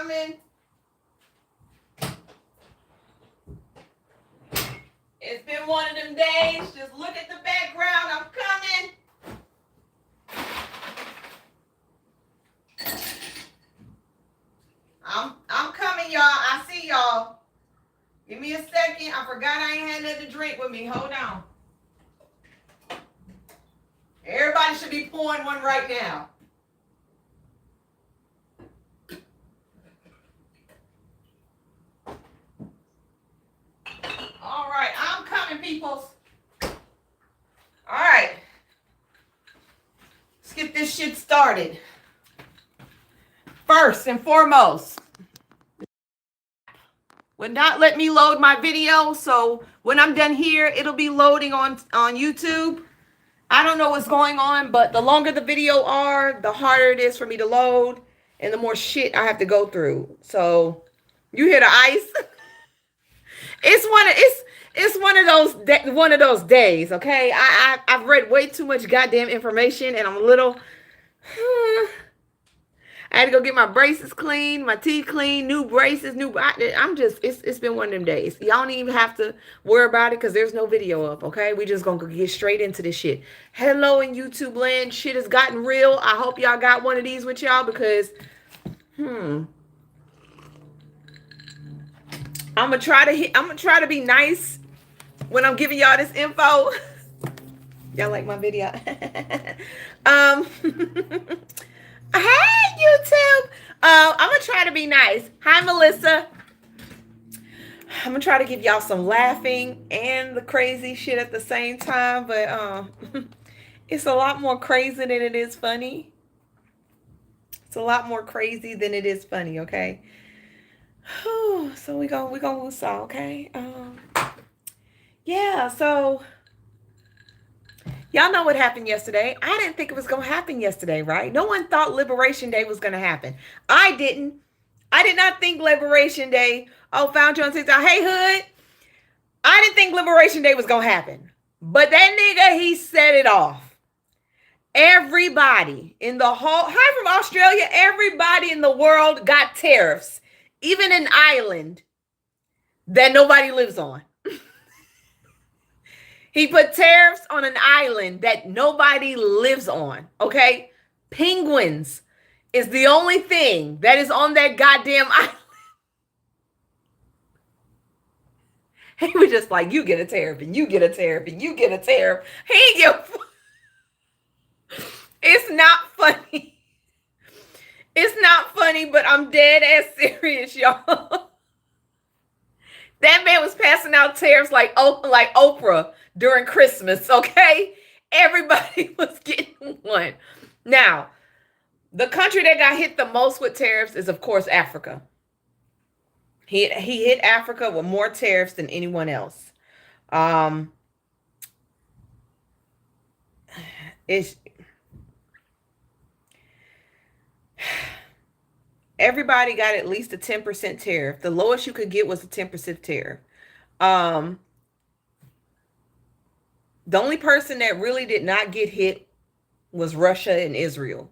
coming. It's been one of them days. Just look at the background. I'm coming. I'm coming, y'all. I see y'all. Give me a second. I forgot I ain't had nothing to drink with me. Hold on. Everybody should be pouring one right now. All right, I'm coming, peoples. All right. Let's get this shit started. First and foremost, would not let me load my video, so when I'm done here, it'll be loading on YouTube. I don't know what's going on, but the longer the video are, the harder it is for me to load, and the more shit I have to go through. So you hear the ice? It's one of those days. Okay, I've read way too much goddamn information, and I'm a little. I had to go get my braces cleaned, my teeth cleaned, new braces, it's been one of them days. Y'all don't even have to worry about it because there's no video up, okay? We just gonna get straight into this shit. Hello in YouTube land, shit has gotten real. I hope y'all got one of these with y'all because, I'm gonna try to be nice when I'm giving y'all this info. Y'all like my video? Hey, YouTube. I'm going to try to be nice. Hi, Melissa. I'm going to try to give y'all some laughing and the crazy shit at the same time, but it's a lot more crazy than it is funny. It's a lot more crazy than it is funny, okay? So we gonna move on, okay? Yeah, so y'all know what happened yesterday. I didn't think it was going to happen yesterday, right? No one thought Liberation Day was going to happen. I didn't. I did not think Liberation Day. Oh, found you on TikTok. Hey, Hood. I didn't think Liberation Day was going to happen. But that nigga, he set it off. Everybody in the whole, hi from Australia, everybody in the world got tariffs. Even an island that nobody lives on. He put tariffs on an island that nobody lives on, okay? Penguins is the only thing that is on that goddamn island. He was just like, you get a tariff, and you get a tariff, and you get a tariff. He ain't give. It's not funny. It's not funny, but I'm dead ass serious, y'all. That man was passing out tariffs like Oprah during Christmas, okay? Everybody was getting one. Now, the country that got hit the most with tariffs is, of course, Africa. He hit Africa with more tariffs than anyone else. Everybody got at least a 10% tariff. The lowest you could get was a 10% tariff. The only person that really did not get hit was Russia and Israel.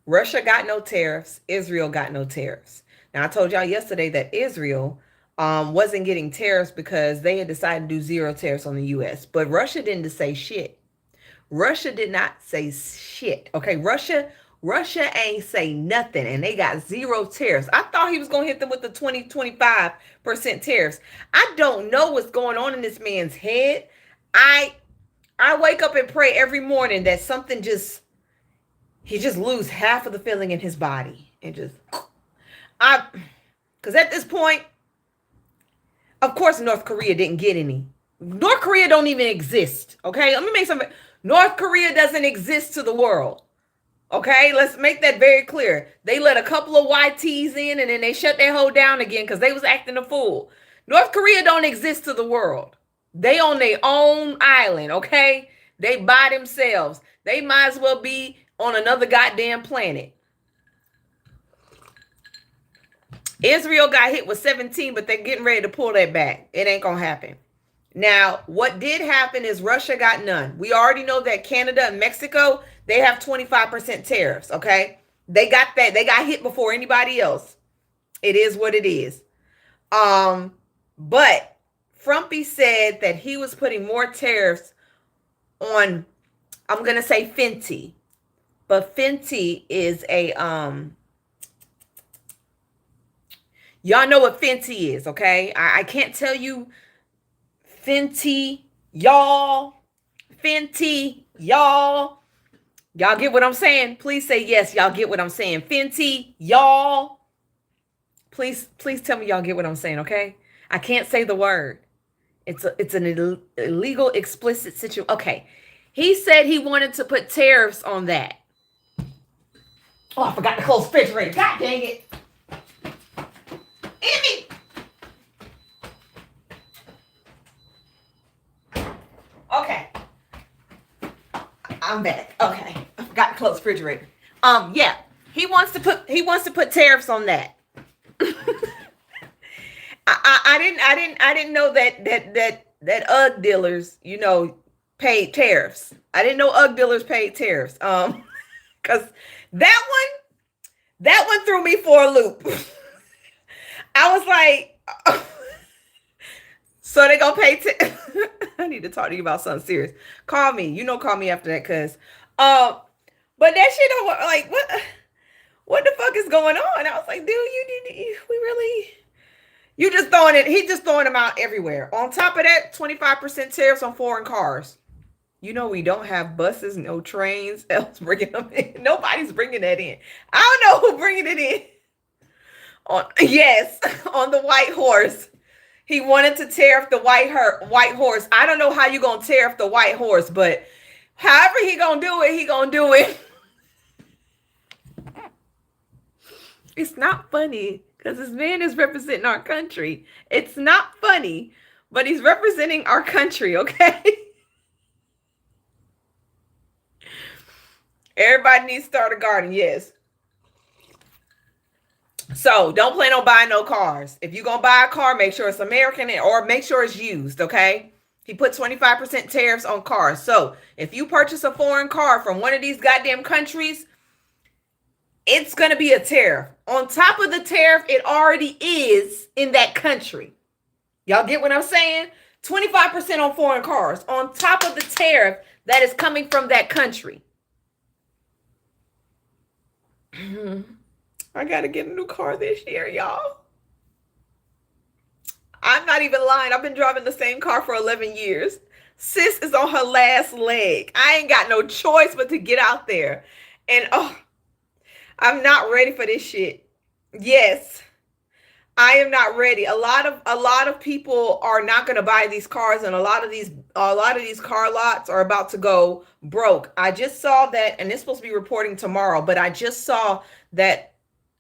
Russia got no tariffs. Israel got no tariffs. Now, I told y'all yesterday that Israel wasn't getting tariffs because they had decided to do zero tariffs on the U.S. But Russia didn't say shit. Russia did not say shit. Okay, Russia ain't say nothing, and they got zero tariffs. I thought he was going to hit them with the 25% tariffs. I don't know what's going on in this man's head. I wake up and pray every morning that something he just lose half of the feeling in his body. And because at this point, of course, North Korea didn't get any. North Korea don't even exist, okay? Let me make something. North Korea doesn't exist to the world. Okay, let's make that very clear. They let a couple of YTs in and then they shut their whole down again because they was acting a fool. North Korea don't exist to the world. They on their own island, okay? They by themselves. They might as well be on another goddamn planet. Israel got hit with 17, but they're getting ready to pull that back. It ain't gonna happen. Now, what did happen is Russia got none. We already know that Canada and Mexico, they have 25% tariffs, okay? They got that. They got hit before anybody else. It is what it is. Um, but Frumpy said that he was putting more tariffs on, I'm gonna say Fenty, but Fenty is a y'all know what Fenty is, okay? I can't tell you Fenty, y'all. Fenty, y'all. Y'all get what I'm saying? Please say yes, y'all get what I'm saying. Fenty, y'all. Please tell me y'all get what I'm saying, okay? I can't say the word. It's an illegal, explicit situation. Okay. He said he wanted to put tariffs on that. Oh, I forgot to close the refrigerator. God dang it. Emmy. Okay. I'm back. Okay. I forgot to close the refrigerator. Yeah. He wants to put tariffs on that. I didn't know that UGG dealers, paid tariffs. I didn't know UGG dealers paid tariffs. Because that one threw me for a loop. I was like, so they gonna pay. I need to talk to you about something serious. Call me. Call me after that, cause, but that shit don't like what the fuck is going on? I was like, dude, we really. You just throwing it. He just throwing them out everywhere. On top of that, 25% tariffs on foreign cars. We don't have buses, no trains else bringing them in. Nobody's bringing that in. I don't know who bringing it in. Yes, on the white horse. He wanted to tariff the white horse. I don't know how you gonna tariff the white horse, but however he gonna do it, he gonna do it. It's not funny because this man is representing our country. It's not funny, but he's representing our country, okay? Everybody needs to start a garden, yes. So don't plan on buying no cars. If you're going to buy a car, make sure it's American or make sure it's used, okay? He put 25% tariffs on cars. So if you purchase a foreign car from one of these goddamn countries, it's going to be a tariff. On top of the tariff, it already is in that country. Y'all get what I'm saying? 25% on foreign cars on top of the tariff that is coming from that country. I got to get a new car this year, y'all. I'm not even lying. I've been driving the same car for 11 years. Sis is on her last leg. I ain't got no choice but to get out there. And I'm not ready for this shit. Yes. I am not ready. A lot of people are not going to buy these cars, and a lot of these car lots are about to go broke. I just saw that, and it's supposed to be reporting tomorrow, but I just saw that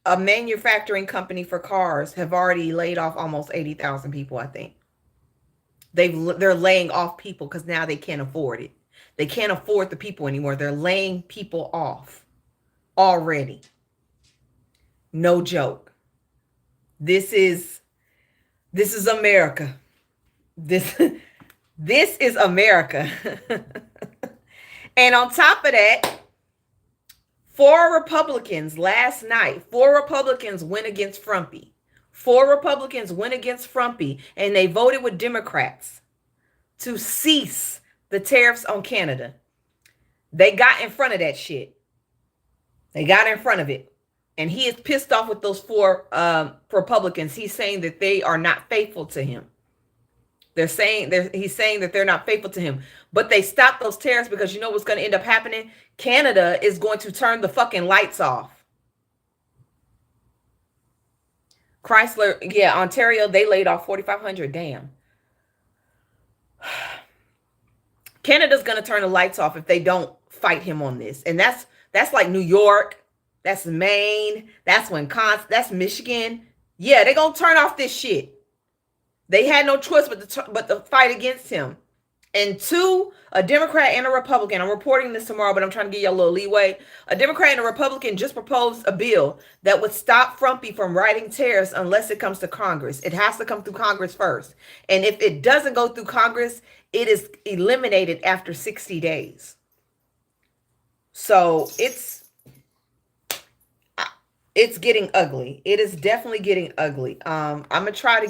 a manufacturing company for cars have already laid off almost 80,000 people, I think. They're laying off people because now they can't afford it. They can't afford the people anymore. They're laying people off already. No joke. This is America. This is America. And on top of that, 4 Republicans last night, 4 Republicans went against Frumpy. 4 Republicans went against Frumpy, and they voted with Democrats to cease the tariffs on Canada. They got in front of that shit. They got in front of it. And he is pissed off with those 4 Republicans. He's saying that they are not faithful to him. He's saying that they're not faithful to him. But they stopped those tariffs because you know what's going to end up happening? Canada is going to turn the fucking lights off. Chrysler, yeah, Ontario, they laid off 4,500. Damn. Canada's going to turn the lights off if they don't fight him on this. And that's like New York. That's Maine. That's Wisconsin. That's Michigan. Yeah, they're going to turn off this shit. They had no choice but to fight against him. And 2, a Democrat and a Republican. I'm reporting this tomorrow, but I'm trying to give you a little leeway. A Democrat and a Republican just proposed a bill that would stop Frumpy from writing tariffs unless it comes to Congress. It has to come through Congress first. And if it doesn't go through Congress, it is eliminated after 60 days. So It's getting ugly. It is definitely getting ugly. I'm gonna try to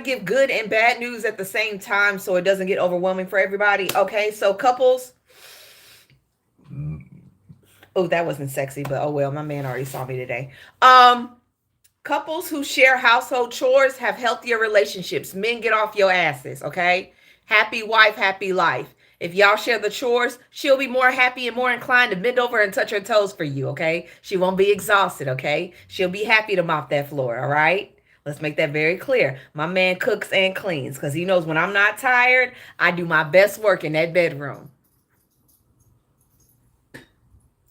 give good and bad news at the same time so it doesn't get overwhelming for everybody. Okay, so couples. Oh, that wasn't sexy, but oh well, my man already saw me today. Um, Couples who share household chores have healthier relationships. Men, get off your asses, okay? Happy wife, happy life. If y'all share the chores, she'll be more happy and more inclined to bend over and touch her toes for you, okay? She won't be exhausted, okay? She'll be happy to mop that floor, all right? Let's make that very clear. My man cooks and cleans because he knows when I'm not tired, I do my best work in that bedroom.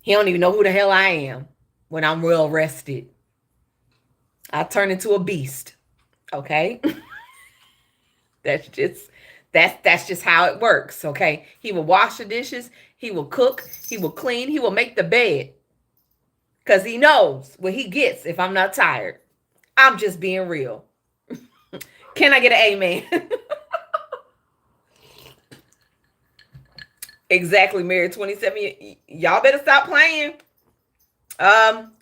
He don't even know who the hell I am when I'm well rested. I turn into a beast, okay? That's just that's just how it works, okay? He will wash the dishes, he will cook, he will clean, he will make the bed cuz he knows what he gets if I'm not tired. I'm just being real. Can I get an amen? Exactly, married 27. Y'all better stop playing.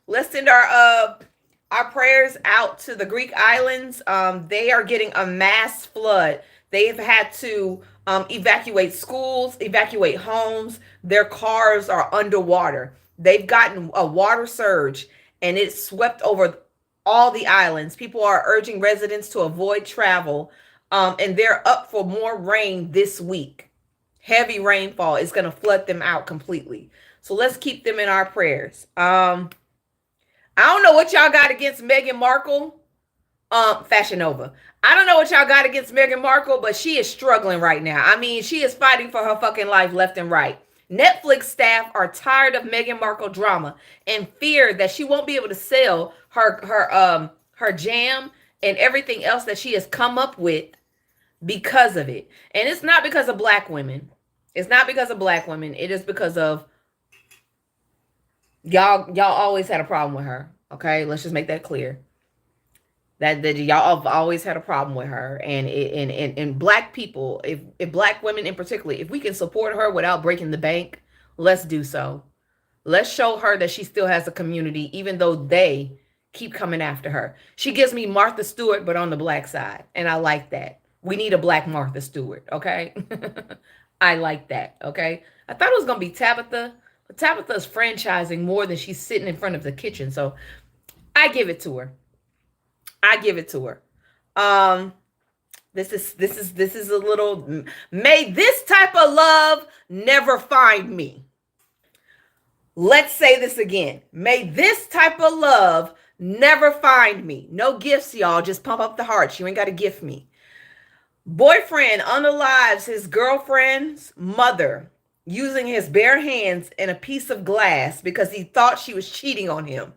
Let's send our prayers out to the Greek islands. They are getting a mass flood. They've had to evacuate schools, evacuate homes. Their cars are underwater. They've gotten a water surge and it swept over all the islands. People are urging residents to avoid travel. And they're up for more rain this week. Heavy rainfall is going to flood them out completely. So let's keep them in our prayers. I don't know what y'all got against Meghan Markle. Fashion Nova. I don't know what y'all got against Meghan Markle, but she is struggling right now. I mean, she is fighting for her fucking life left and right. Netflix staff are tired of Meghan Markle drama and fear that she won't be able to sell her jam and everything else that she has come up with because of it. And it's not because of black women. It's not because of black women. It is because of y'all always had a problem with her. Okay, let's just make that clear. That y'all have always had a problem with her, and black people, if black women in particular, if we can support her without breaking the bank, let's do so. Let's show her that she still has a community, even though they keep coming after her. She gives me Martha Stewart, but on the black side, and I like that. We need a black Martha Stewart, okay? I like that, okay? I thought it was gonna be Tabitha, but Tabitha's franchising more than she's sitting in front of the kitchen, so I give it to her. I give it to her. This is a little. May this type of love never find me. Let's say this again. May this type of love never find me. No gifts, y'all. Just pump up the hearts. You ain't got to gift me. Boyfriend unalives his girlfriend's mother using his bare hands and a piece of glass because he thought she was cheating on him.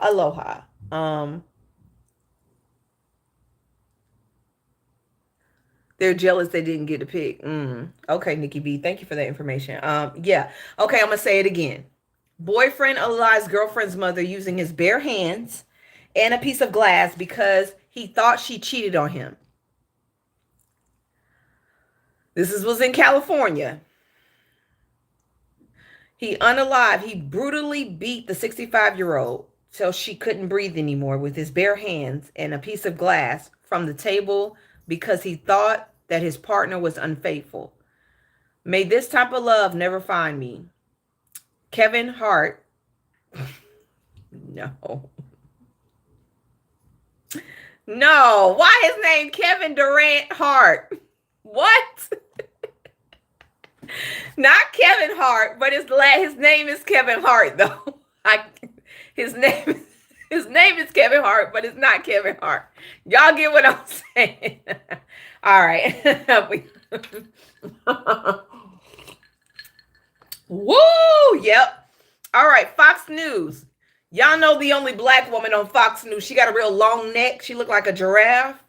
Aloha. They're jealous they didn't get to pick. Okay, Nikki B, thank you for that information. Yeah. Okay, I'm gonna say it again. Boyfriend lies girlfriend's mother using his bare hands and a piece of glass because he thought she cheated on him. Was in California. He unalive. He brutally beat the 65-year-old till she couldn't breathe anymore with his bare hands and a piece of glass from the table because he thought that his partner was unfaithful. May this type of love never find me. Kevin Hart. No. No. Why is name Kevin Durant Hart? What? Not Kevin Hart, but his name is Kevin Hart though. His name is Kevin Hart, but it's not Kevin Hart. Y'all get what I'm saying? All right. Woo! Yep. All right, Fox News. Y'all know the only black woman on Fox News. She got a real long neck. She looked like a giraffe.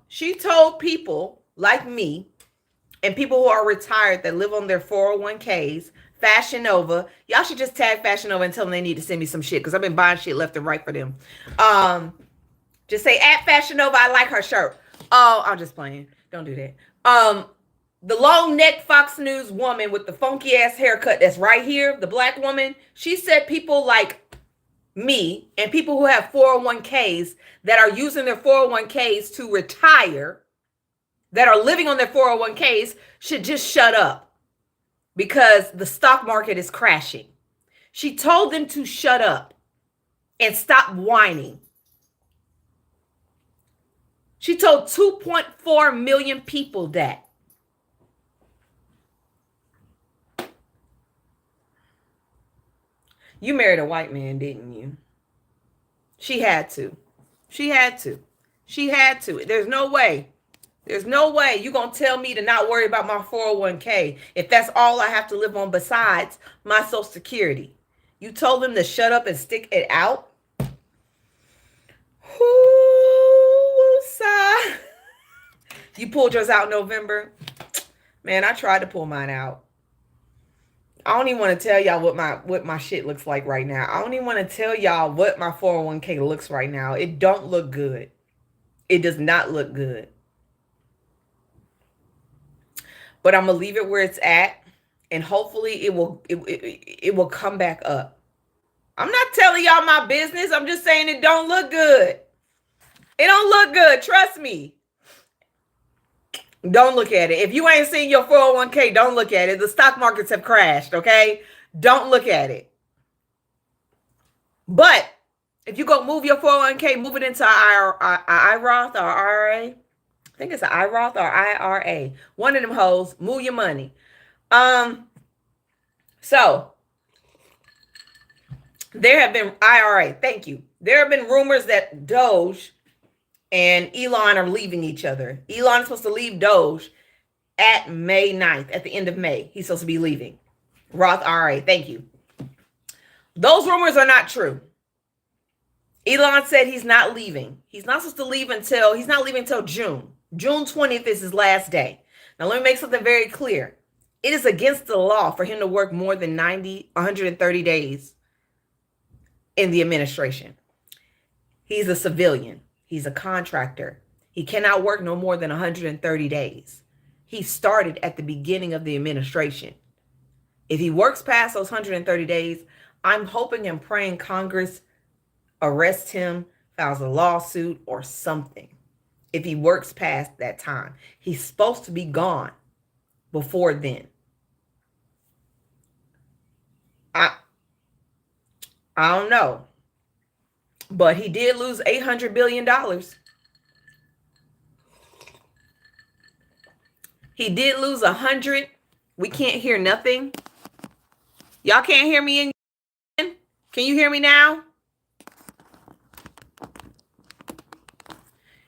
She told people like me and people who are retired that live on their 401ks, Fashion Nova. Y'all should just tag Fashion Nova and tell them they need to send me some shit because I've been buying shit left and right for them. Just say at Fashion Nova, I like her shirt. Oh, I'm just playing. Don't do that. The long neck Fox News woman with the funky ass haircut that's right here, the black woman, she said people like me and people who have 401ks that are using their 401ks to retire, that are living on their 401ks, should just shut up because the stock market is crashing. She told them to shut up and stop whining. She told 2.4 million people that. You married a white man, didn't you? She had to. She had to. She had to. There's no way. There's no way you're going to tell me to not worry about my 401k if that's all I have to live on besides my Social Security. You told them to shut up and stick it out? You pulled yours out in November? Man, I tried to pull mine out. I don't even want to tell y'all what my shit looks like right now. I don't even want to tell y'all what my 401k looks right now. It don't look good. It does not look good. But I'm gonna leave it where it's at, and hopefully it will come back up. I'm not telling y'all my business. I'm just saying it don't look good. It don't look good. Trust me. Don't look at it. If you ain't seen your 401k, don't look at it. The stock markets have crashed, okay? Don't look at it. But if you go move your 401k, move it into IROTH or IRA. I think it's an IROTH or IRA. One of them hoes, move your money. So there have been IRA. Thank you. There have been rumors that Doge and Elon are leaving each other. Elon is supposed to leave Doge at May 9th, at the end of May. He's supposed to be leaving. Roth IRA, thank you. Those rumors are not true. Elon said he's not leaving. He's not supposed to leave until, he's not leaving until June. June 20th is his last day. Now, let me make something very clear. It is against the law for him to work more than 130 days in the administration. He's a civilian. He's a contractor. He cannot work no more than 130 days. He started at the beginning of the administration. If he works past those 130 days, I'm hoping and praying Congress arrests him, files a lawsuit or something. If he works past that time, he's supposed to be gone before then. I don't know. But he did lose $800 billion. He did lose 100. We can't hear nothing. Y'all can't hear me in? Can you hear me now?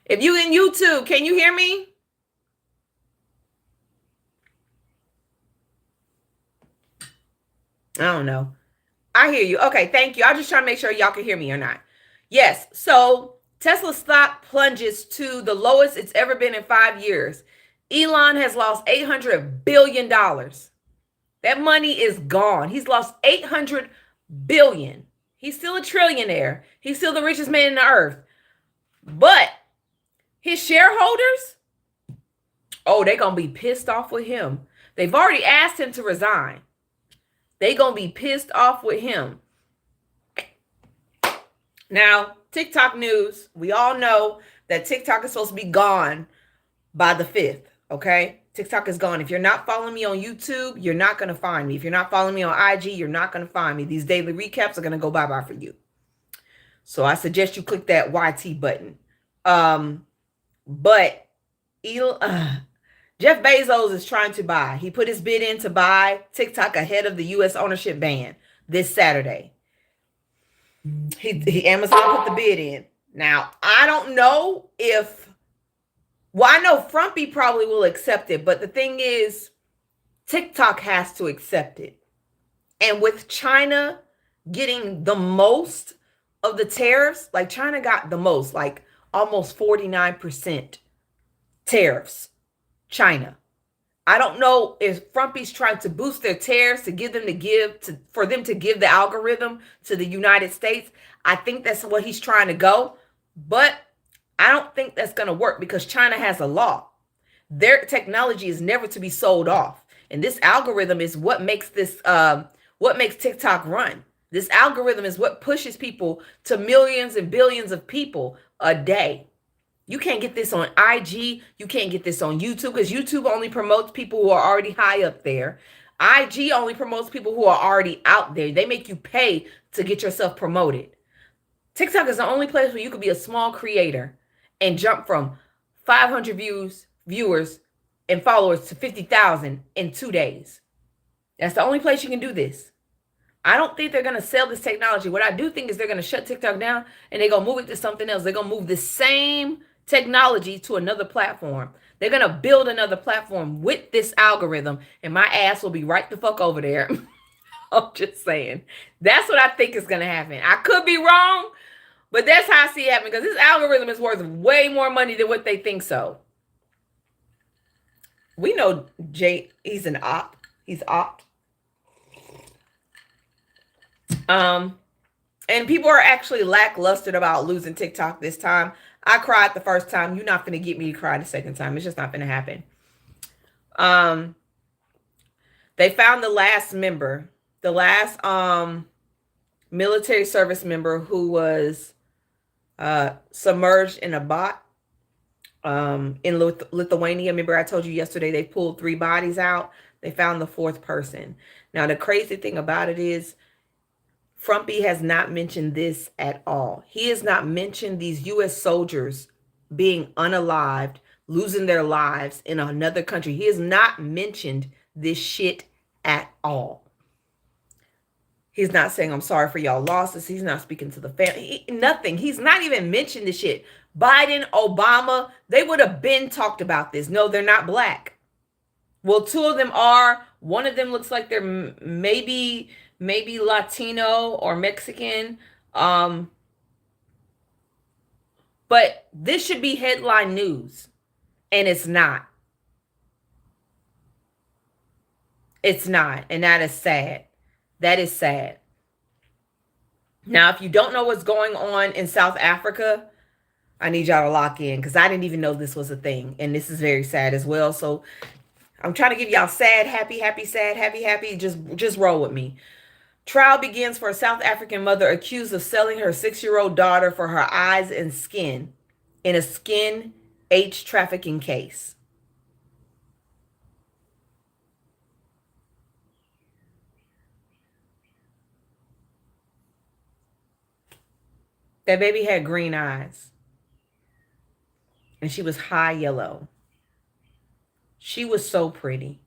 If you in YouTube, can you hear me? I don't know. I hear you. Okay, thank you. I'll just try to make sure y'all can hear me or not. Yes, so Tesla stock plunges to the lowest it's ever been in 5 years. Elon has lost $800 billion. That money is gone. He's lost $800 billion. He's still a trillionaire. He's still the richest man in the earth. But his shareholders, oh, they're going to be pissed off with him. They've already asked him to resign. They're going to be pissed off with him. Now, TikTok news, we all know that TikTok is supposed to be gone by the 5th, okay? TikTok is gone. If you're not following me on YouTube, you're not going to find me. If you're not following me on IG, you're not going to find me. These daily recaps are going to go bye-bye for you. So I suggest you click that YT button. But Jeff Bezos is trying to buy. He put his bid in to buy TikTok ahead of the U.S. ownership ban this Saturday. Amazon put the bid in. Now, I don't know if, well, I know Frumpy probably will accept it, but the thing is, TikTok has to accept it. And with China getting the most of the tariffs, like China got the most, like almost 49% tariffs, China. I don't know if Frumpy's trying to boost their tariffs for them to give the algorithm to the United States. I think that's what he's trying to go, but I don't think that's going to work because China has a law. Their technology is never to be sold off. And this algorithm is what makes what makes TikTok run. This algorithm is what pushes people to millions and billions of people a day. You can't get this on IG. You can't get this on YouTube because YouTube only promotes people who are already high up there. IG only promotes people who are already out there. They make you pay to get yourself promoted. TikTok is the only place where you could be a small creator and jump from 500 viewers and followers to 50,000 in 2 days. That's the only place you can do this. I don't think they're going to sell this technology. What I do think is they're going to shut TikTok down and they're going to move it to something else. They're going to move the same technology to another platform. They're going to build another platform with this algorithm and my ass will be right the fuck over there. I'm just saying. That's what I think is going to happen. I could be wrong, but that's how I see it happening because this algorithm is worth way more money than what they think so. We know Jay, he's an op. He's opt. And people are actually lackluster about losing TikTok this time. I cried the first time. You're not going to get me to cry the second time. It's just not going to happen. They found the last member, the last military service member who was submerged in a bot in Lithuania. Remember I told you yesterday they pulled 3 bodies out. They found the 4th person. Now the crazy thing about it is Frumpy has not mentioned this at all. He has not mentioned these U.S. soldiers being unalived, losing their lives in another country. He has not mentioned this shit at all. He's not saying, I'm sorry for y'all losses. He's not speaking to the family. Nothing. He's not even mentioned this shit. Biden, Obama, they would have been talked about this. No, they're not black. Well, 2 of them are. One of them looks like they're maybe Latino or Mexican. But this should be headline news. And it's not. It's not. And that is sad. That is sad. Now, if you don't know what's going on in South Africa, I need y'all to lock in because I didn't even know this was a thing. And this is very sad as well. So I'm trying to give y'all sad, happy, happy, sad, happy, happy. Just roll with me. Trial begins for a South African mother accused of selling her 6-year-old daughter for her eyes and skin in a skin H trafficking case. That baby had green eyes. And she was high yellow. She was so pretty.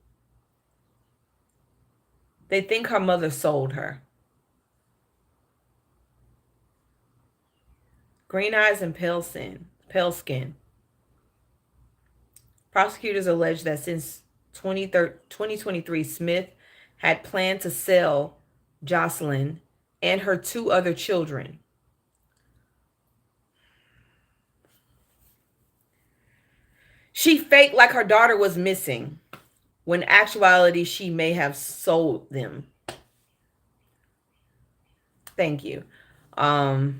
They think her mother sold her. Green eyes and pale skin. Prosecutors allege that since 2023, Smith had planned to sell Jocelyn and her 2 other children. She faked like her daughter was missing, when in actuality she may have sold them. Thank you. I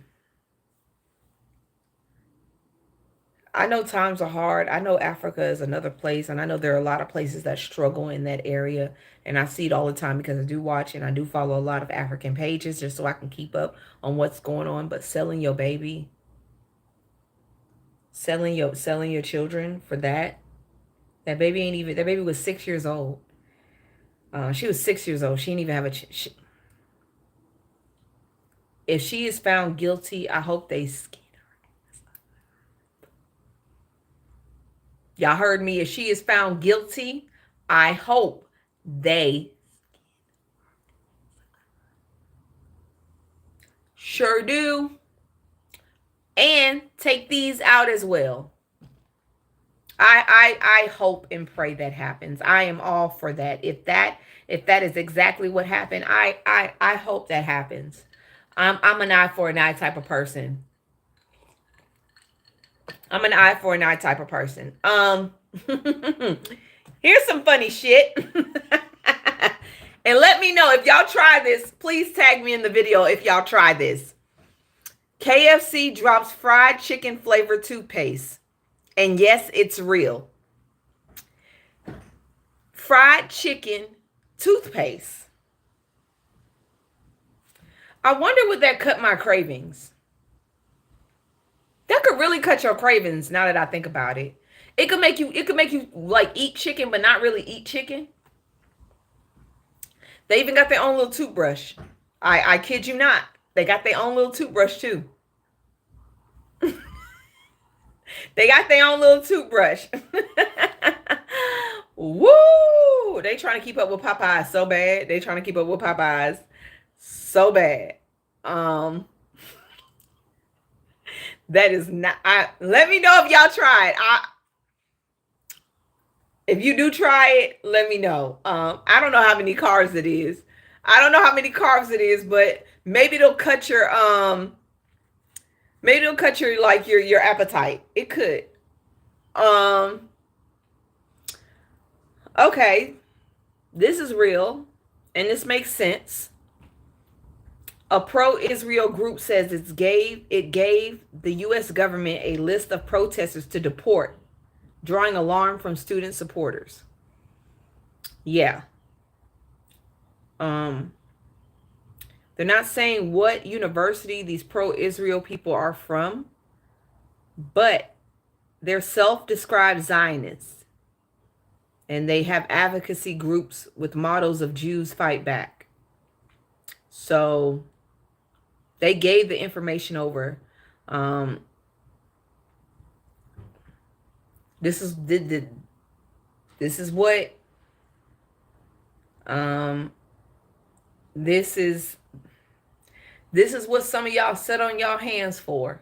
know times are hard. I know Africa is another place, and I know there are a lot of places that struggle in that area, and I see it all the time because I do watch and I do follow a lot of African pages just so I can keep up on what's going on. But selling your baby, selling your children for that baby ain't even, that baby was 6 years old. She was 6 years old. She didn't even have if she is found guilty, I hope they skin her. Y'all heard me. If she is found guilty, I hope they sure do. And take these out as well. I hope and pray that happens. I am all for that. If that is exactly what happened, I hope that happens. I'm an eye for an eye type of person. I'm an eye for an eye type of person. Here's some funny shit. And let me know if y'all try this. Please tag me in the video if y'all try this. KFC drops fried chicken flavored toothpaste. And yes, it's real. fried chicken toothpaste. I wonder would that cut my cravings? That could really cut your cravings now that I think about it. It could make you like eat chicken but not really eat chicken. They even got their own little toothbrush. I kid you not. They got their own little toothbrush too. They got their own little toothbrush. Woo! They trying to keep up with Popeyes so bad. They trying to keep up with Popeyes so bad. Um, that is not. Let me know if y'all tried. If you do try it, let me know. I don't know how many carbs it is. I don't know how many carbs it is, but maybe it'll cut your maybe it'll cut your like your appetite. It could. Um, okay, this is real, and this makes sense. A pro-Israel group says it gave the U.S. government a list of protesters to deport, drawing alarm from student supporters. Yeah. Um, they're not saying what university these pro-Israel people are from, but they're self-described Zionists, and they have advocacy groups with mottos of Jews fight back. So they gave the information over. Um, this is this is what um this is this is what some of y'all sat on y'all hands for.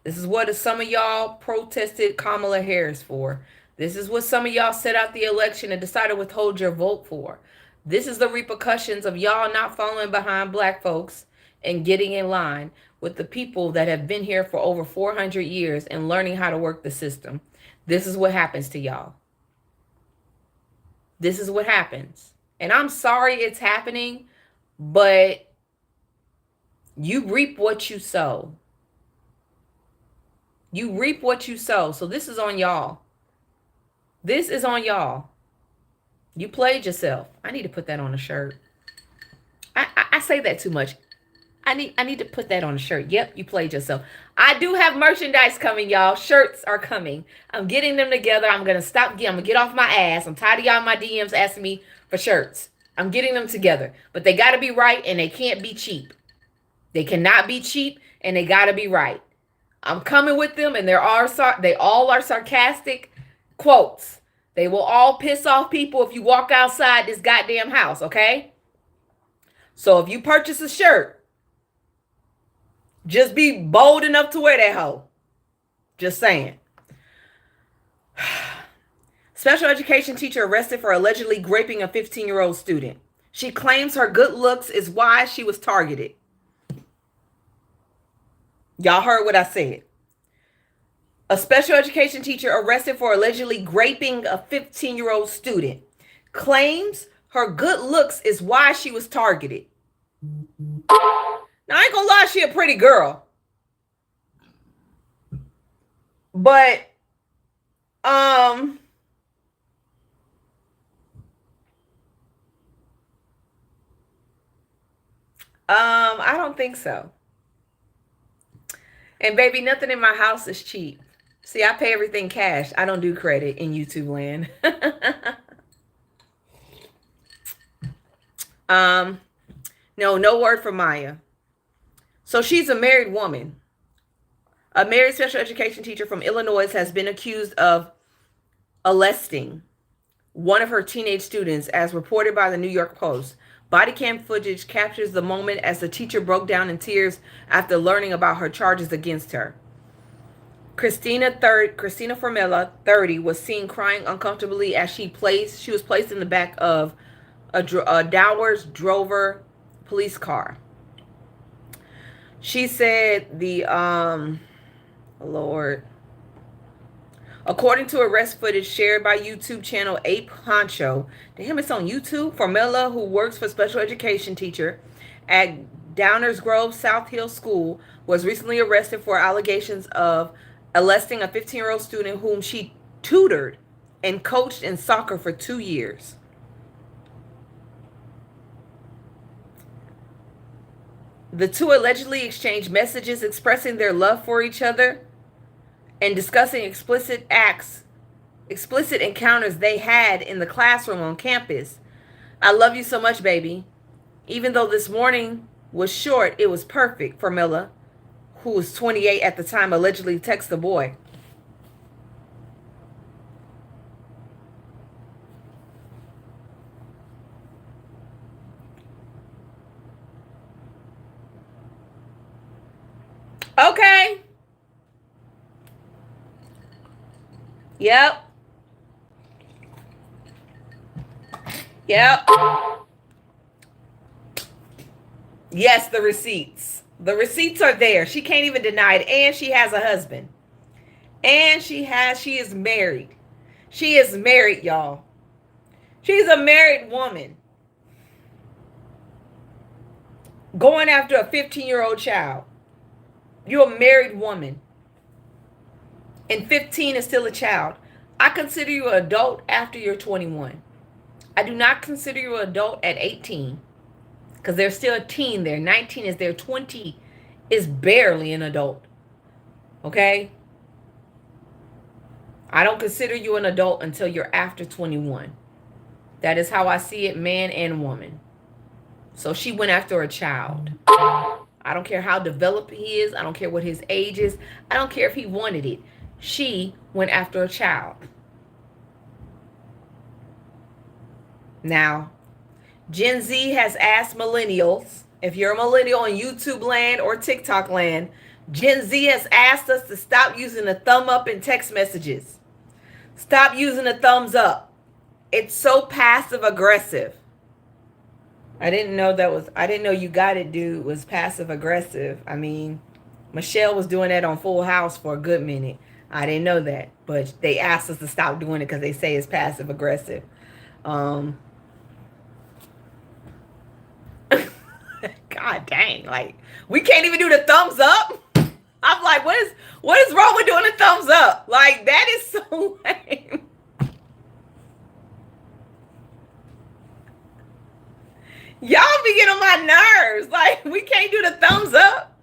This is what some of y'all protested Kamala Harris for. This is what some of y'all set out the election and decided to withhold your vote for. This is the repercussions of y'all not following behind black folks and getting in line with the people that have been here for over 400 years and learning how to work the system. This is what happens to y'all. This is what happens. And I'm sorry it's happening, but you reap what you sow. You reap what you sow. So this is on y'all. This is on y'all. You played yourself. I need to put that on a shirt. I say that too much. I need to put that on a shirt. Yep, you played yourself. I do have merchandise coming, y'all. Shirts are coming. I'm getting them together. I'm gonna get off my ass. I'm tired of y'all in my DMs asking me for shirts. I'm getting them together. But they gotta be right and they can't be cheap. They cannot be cheap and they gotta be right. I'm coming with them, and they all are sarcastic quotes. They will all piss off people if you walk outside this goddamn house, okay? So if you purchase a shirt, just be bold enough to wear that hoe. Just saying. Special education teacher arrested for allegedly raping a 15-year-old student. She claims her good looks is why she was targeted. Y'all heard what I said. A special education teacher arrested for allegedly raping a 15-year-old student. Claims her good looks is why she was targeted. Now, I ain't gonna lie, she a pretty girl. But, I don't think so. And baby, nothing in my house is cheap. See, I pay everything cash. I don't do credit in YouTube land. No word from Maya. So she's a married woman. A married special education teacher from Illinois has been accused of molesting one of her teenage students, as reported by the New York Post. Body cam footage captures the moment as the teacher broke down in tears after learning about her charges against her. Christina Formella, 30, was seen crying uncomfortably as she was placed in the back of a Dowers Drover police car. She said Lord. According to arrest footage shared by YouTube channel Ape Honcho, damn, it's on YouTube. Formella, who works for special education teacher at Downers Grove South Hill School, was recently arrested for allegations of molesting a 15-year-old student whom she tutored and coached in soccer for 2 years. The two allegedly exchanged messages expressing their love for each other and discussing explicit encounters they had in the classroom on campus. I love you so much, baby. Even though this morning was short, it was perfect for Milla, who was 28 at the time, allegedly texted the boy. Okay. Yep. Yep. Yes, the receipts. The receipts are there. She can't even deny it. And she has a husband. And she is married. She is married, y'all. She's a married woman. Going after a 15-year-old child. You're a married woman. And 15 is still a child. I consider you an adult after you're 21. I do not consider you an adult at 18. Because there's still a teen there. 19 is there. 20 is barely an adult. Okay? I don't consider you an adult until you're after 21. That is how I see it, man and woman. So she went after a child. I don't care how developed he is. I don't care what his age is. I don't care if he wanted it. She went after a child. Now, Gen Z has asked millennials, if you're a millennial in YouTube land or TikTok land, Gen Z has asked us to stop using the thumb up in text messages. Stop using the thumbs up. It's so passive aggressive. I didn't know You Got It dude was passive aggressive. I mean, Michelle was doing that on Full House for a good minute. I didn't know that, but they asked us to stop doing it because they say it's passive aggressive. God dang, like we can't even do the thumbs up. I'm like, what is wrong with doing the thumbs up? Like, that is so lame. Y'all be getting on my nerves. Like, we can't do the thumbs up.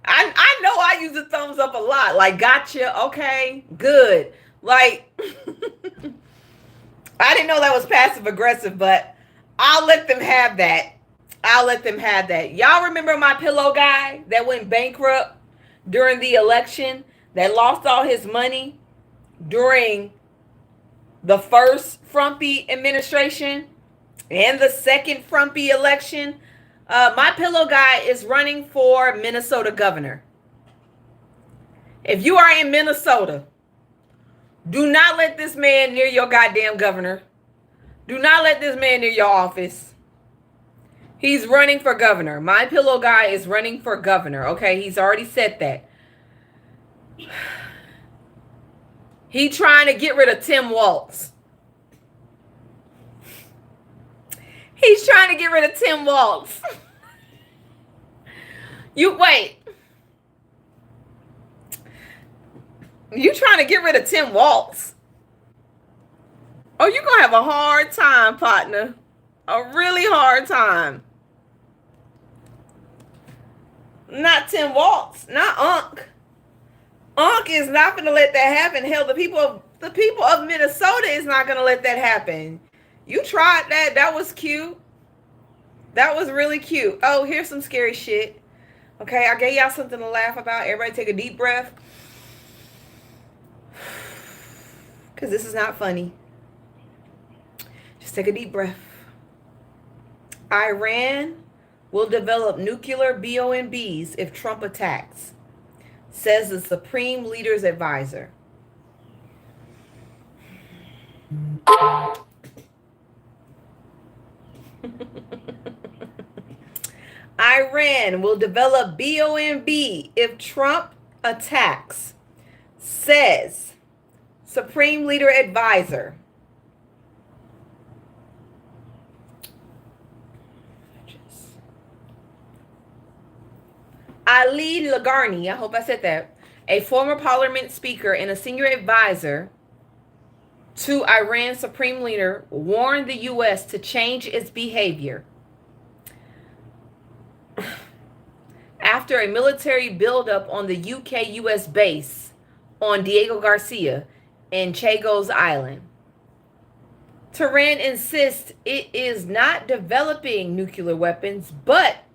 I know I use the thumbs up a lot. Like, gotcha, okay, good. Like, I didn't know that was passive aggressive, but I'll let them have that. Y'all remember my pillow guy that went bankrupt during the election, that lost all his money during the first Frumpy administration and the second Frumpy election? My pillow guy is running for Minnesota governor. If you are in Minnesota, do not let this man near your goddamn governor. Do not let this man near your office. He's running for governor. My pillow guy is running for governor. Okay, he's already said that. He trying to get rid of Tim Walz. He's trying to get rid of Tim Walz. You wait. You trying to get rid of Tim Walz? Oh, you're going to have a hard time, partner. A really hard time. Not Tim Walz. Not Unc. Unc is not going to let that happen. Hell, the people of Minnesota is not going to let that happen. You tried that. That was cute. That was really cute. Oh, here's some scary shit. Okay, I gave y'all something to laugh about. Everybody take a deep breath. Because this is not funny. Just take a deep breath. Iran will develop nuclear bombs if Trump attacks, says the Supreme Leader's advisor. Iran will develop bomb if Trump attacks, says Supreme Leader advisor. Ali Lagarni, I hope I said that, a former parliament speaker and a senior advisor Two, Iran Supreme Leader warned the U.S. to change its behavior after a military buildup on the UK-U.S. base on Diego Garcia and Chagos Island. Tehran insists it is not developing nuclear weapons, but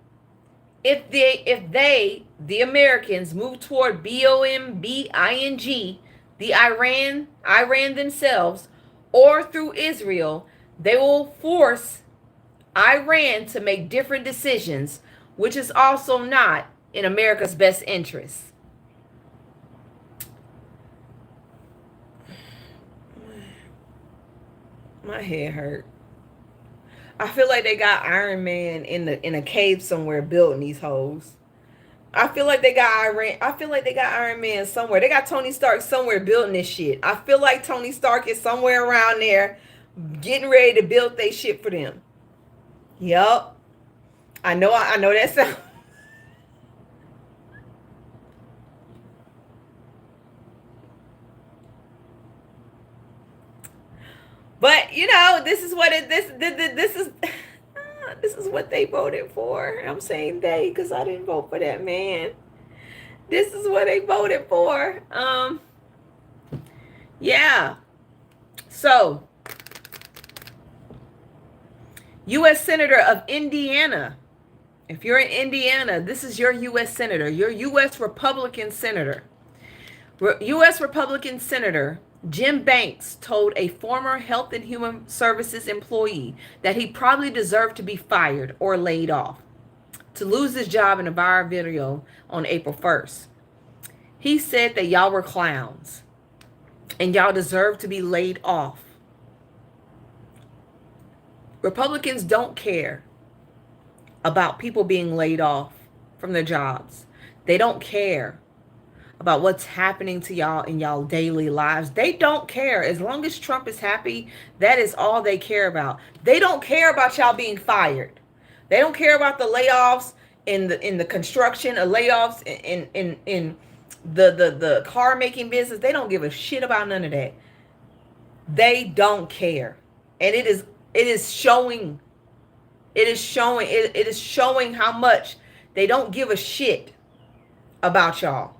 if they, the Americans, move toward bombing the Iran themselves, or through Israel, they will force Iran to make different decisions, which is also not in America's best interest. My head hurt. I feel like they got Iron Man in a cave somewhere building these hoes. I feel like they got Iron Man somewhere. They got Tony Stark somewhere building this shit. I feel like Tony Stark is somewhere around there getting ready to build their shit for them. Yup. I know that sound. But this is what this is what they voted for. I'm saying they because I didn't vote for that man. This is what they voted for. Yeah. So, U.S. Senator of Indiana. If you're in Indiana, this is your U.S. Senator. Your U.S. Republican Senator. U.S. Republican Senator Jim Banks told a former Health and Human Services employee that he probably deserved to be fired or laid off, to lose his job in a viral video on April 1st. He said that y'all were clowns and y'all deserve to be laid off. Republicans don't care about people being laid off from their jobs. They don't care about what's happening to y'all in y'all daily lives. They don't care. As long as Trump is happy, that is all they care about. They don't care about y'all being fired. They don't care about the layoffs in the construction, or layoffs in the car making business. They don't give a shit about none of that. They don't care. And it is showing how much they don't give a shit about y'all.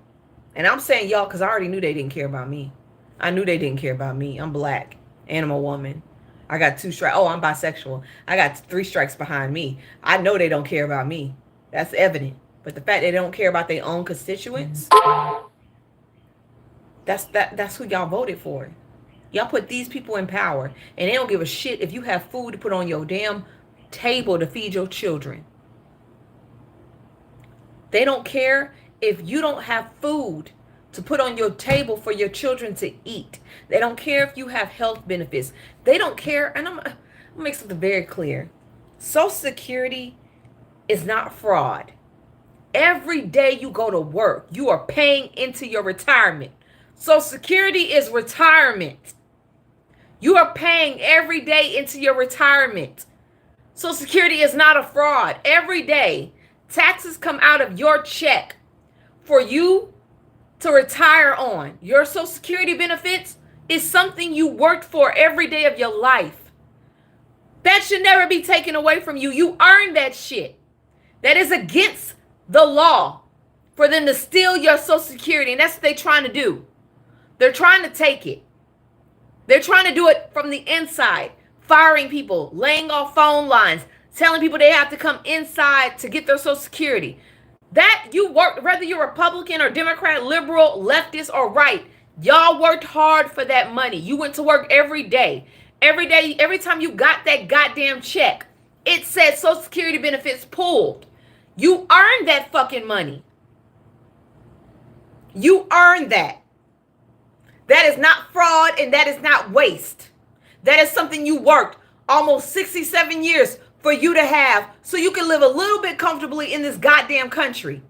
And I'm saying y'all because I already knew they didn't care about me. I knew they didn't care about me. I'm black, and I'm a woman. I got 2 strikes. Oh, I'm bisexual. I got 3 strikes behind me. I know they don't care about me. That's evident. But the fact they don't care about their own constituents, that's who y'all voted for. Y'all put these people in power, and they don't give a shit if you have food to put on your damn table to feed your children. They don't care if you don't have food to put on your table for your children to eat. They don't care if you have health benefits. They don't care. And I'm going to make something very clear. Social Security is not fraud. Every day you go to work, you are paying into your retirement. Social Security is retirement. You are paying every day into your retirement. Social Security is not a fraud. Every day, taxes come out of your check for you to retire on. Your Social Security benefits is something you worked for every day of your life. That should never be taken away from you. You earned that shit. That is against the law for them to steal your Social Security, and that's what they're trying to do. They're trying to take it. They're trying to do it from the inside, firing people, laying off phone lines, telling people they have to come inside to get their Social Security. That you work, whether you're Republican or Democrat, liberal, leftist, or right, y'all worked hard for that money. You went to work every day. Every day, every time you got that goddamn check, it said Social Security benefits pulled. You earned that fucking money. You earned that. That is not fraud, and that is not waste. That is something you worked almost 67 years for you to have so you can live a little bit comfortably in this goddamn country.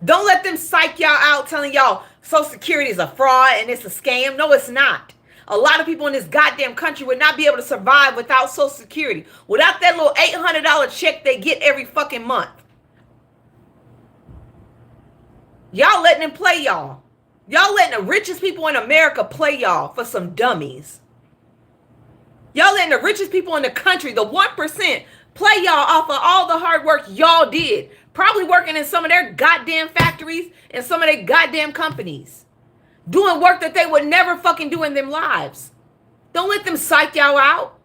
Don't let them psych y'all out telling y'all Social Security is a fraud and it's a scam. No, it's not. A lot of people in this goddamn country would not be able to survive without Social Security, without that little $800 check they get every fucking month. Y'all letting them play y'all. Y'all letting the richest people in America play y'all for some dummies. Y'all letting the richest people in the country, the 1%, play y'all off of all the hard work y'all did. Probably working in some of their goddamn factories and some of their goddamn companies. Doing work that they would never fucking do in their lives. Don't let them psych y'all out.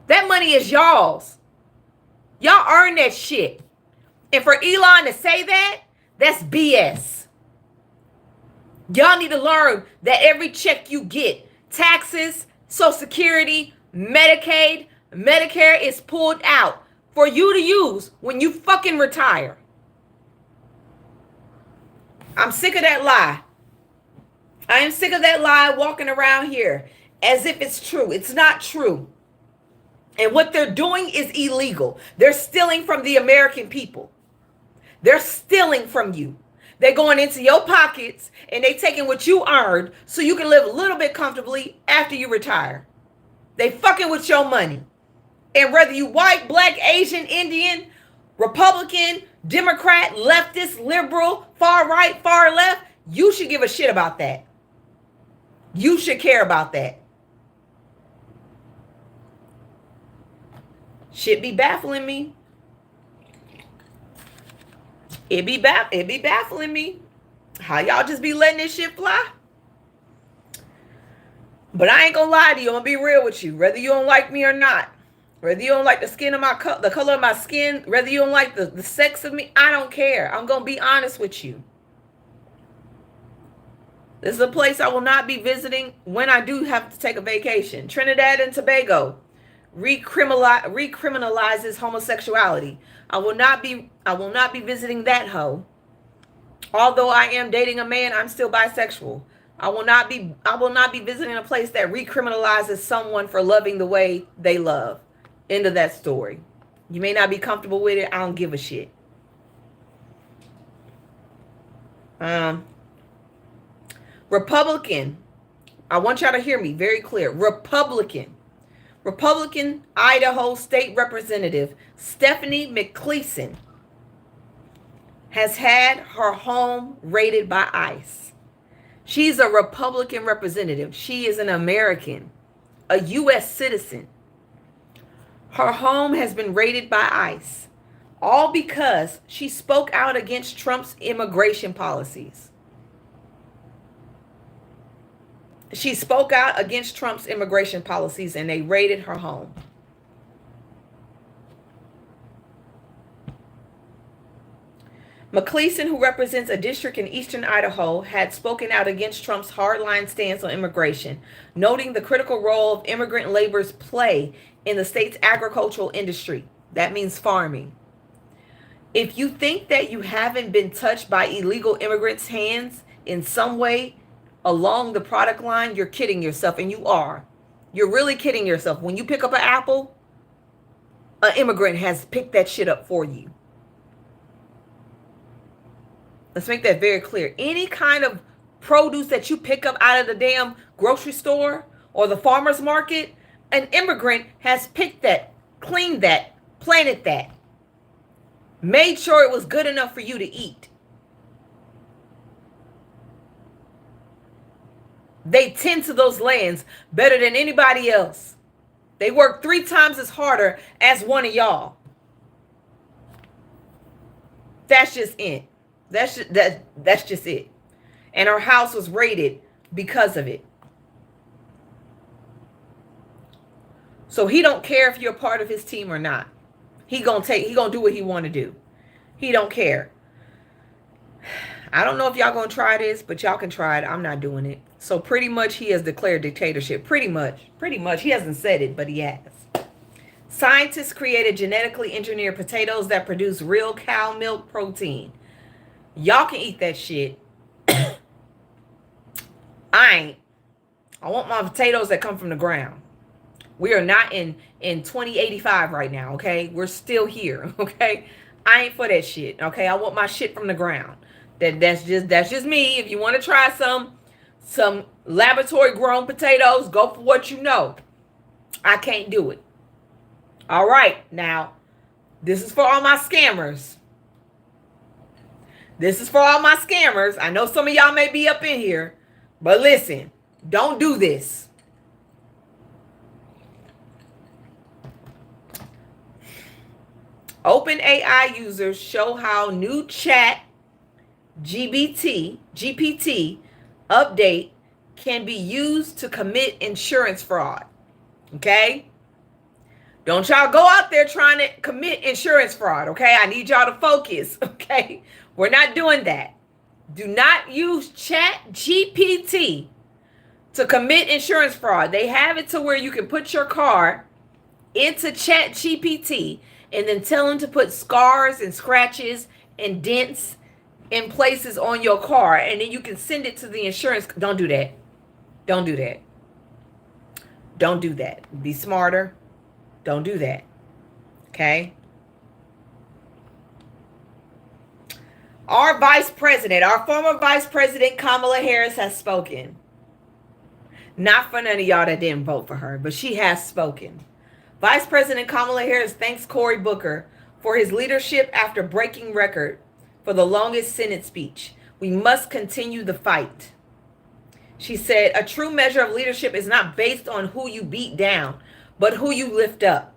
That money is y'all's. Y'all earn that shit. And for Elon to say that, that's BS. Y'all need to learn that every check you get, taxes, Social Security, Medicaid, Medicare is pulled out for you to use when you fucking retire. I'm sick of that lie. I am sick of that lie walking around here as if it's true. It's not true. And what they're doing is illegal. They're stealing from the American people. They're stealing from you. They're going into your pockets and they taking what you earned so you can live a little bit comfortably after you retire. They fucking with your money. And whether you white, black, Asian, Indian, Republican, Democrat, leftist, liberal, far right, far left, you should give a shit about that. You should care about that. Shit be baffling me. It be baffling me. How y'all just be letting this shit fly? But I ain't gonna lie to you. I'm gonna be real with you. Whether you don't like me or not, whether you don't like the color of my skin, whether you don't like the sex of me, I don't care. I'm gonna be honest with you. This is a place I will not be visiting when I do have to take a vacation. Trinidad and Tobago recriminalizes homosexuality. I will not be visiting that hoe. Although I am dating a man, I'm still bisexual. I will not be visiting a place that recriminalizes someone for loving the way they love. End of that story. You may not be comfortable with it. I don't give a shit. Republican. I want y'all to hear me very clear. Republican Idaho State Representative Stephanie McCleason has had her home raided by ICE. She's a Republican representative. She is an American, a U.S. citizen. Her home has been raided by ICE, all because she spoke out against Trump's immigration policies. She spoke out against Trump's immigration policies and they raided her home. McCleason, who represents a district in eastern Idaho, had spoken out against Trump's hardline stance on immigration, noting the critical role of immigrant laborers play in the state's agricultural industry. That means farming. If you think that you haven't been touched by illegal immigrants' hands in some way along the product line, you're kidding yourself, and you are. You're really kidding yourself. When you pick up an apple, an immigrant has picked that shit up for you. Let's make that very clear. Any kind of produce that you pick up out of the damn grocery store or the farmer's market, an immigrant has picked that, cleaned that, planted that, made sure it was good enough for you to eat. They tend to those lands better than anybody else. They work 3 times as harder as one of y'all. That's just it. That's just it. And her house was raided because of it. So he don't care if you're a part of his team or not. He gonna do what he want to do. He don't care. I don't know if y'all gonna try this, but y'all can try it. I'm not doing it. So pretty much he has declared dictatorship. Pretty much. He hasn't said it, but he has. Scientists created genetically engineered potatoes that produce real cow milk protein. Y'all can eat that shit. I want my potatoes that come from the ground. We are not in 2085 right now, okay? We're still here, okay? I ain't for that shit, okay? I want my shit from the ground. That's just me. If you want to try some laboratory grown potatoes, go for what you know. I can't do it. All right, now, this is for all my scammers. This is for all my scammers. I know some of y'all may be up in here, but listen, don't do this. OpenAI users show how new chat GPT update can be used to commit insurance fraud. Okay? Don't y'all go out there trying to commit insurance fraud, okay? I need y'all to focus, okay? We're not doing that. Do not use chat GPT to commit insurance fraud. They have it to where you can put your car into chat GPT and then tell them to put scars and scratches and dents in places on your car, and then you can send it to the insurance. Don't do that. Don't do that. Don't do that. Be smarter. Don't do that. Okay? Our former vice president, Kamala Harris, has spoken. Not for none of y'all that didn't vote for her, but she has spoken. Vice President Kamala Harris thanks Cory Booker for his leadership after breaking record for the longest Senate speech. We must continue the fight. She said, a true measure of leadership is not based on who you beat down, but who you lift up.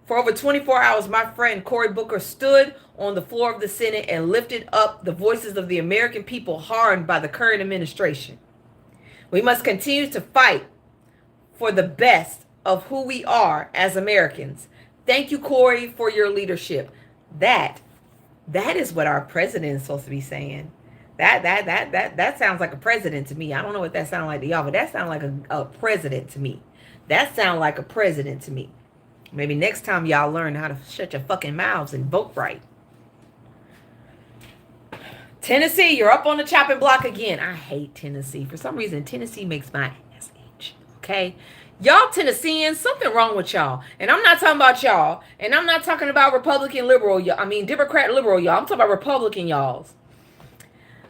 For over 24 hours, my friend Cory Booker stood on the floor of the Senate and lifted up the voices of the American people harmed by the current administration. We must continue to fight for the best of who we are as Americans. Thank you, Cory, for your leadership. That is what our president is supposed to be saying. That sounds like a president to me. I don't know what that sounds like to y'all, but that sounds like a president to me. That sounds like a president to me. Maybe next time y'all learn how to shut your fucking mouths and vote right. Tennessee, you're up on the chopping block again. I hate Tennessee. For some reason, Tennessee makes my ass itch. Okay? Y'all Tennesseans, something wrong with y'all. And I'm not talking about y'all. And I'm not talking about Republican liberal y'all. I mean, Democrat liberal y'all. I'm talking about Republican y'alls.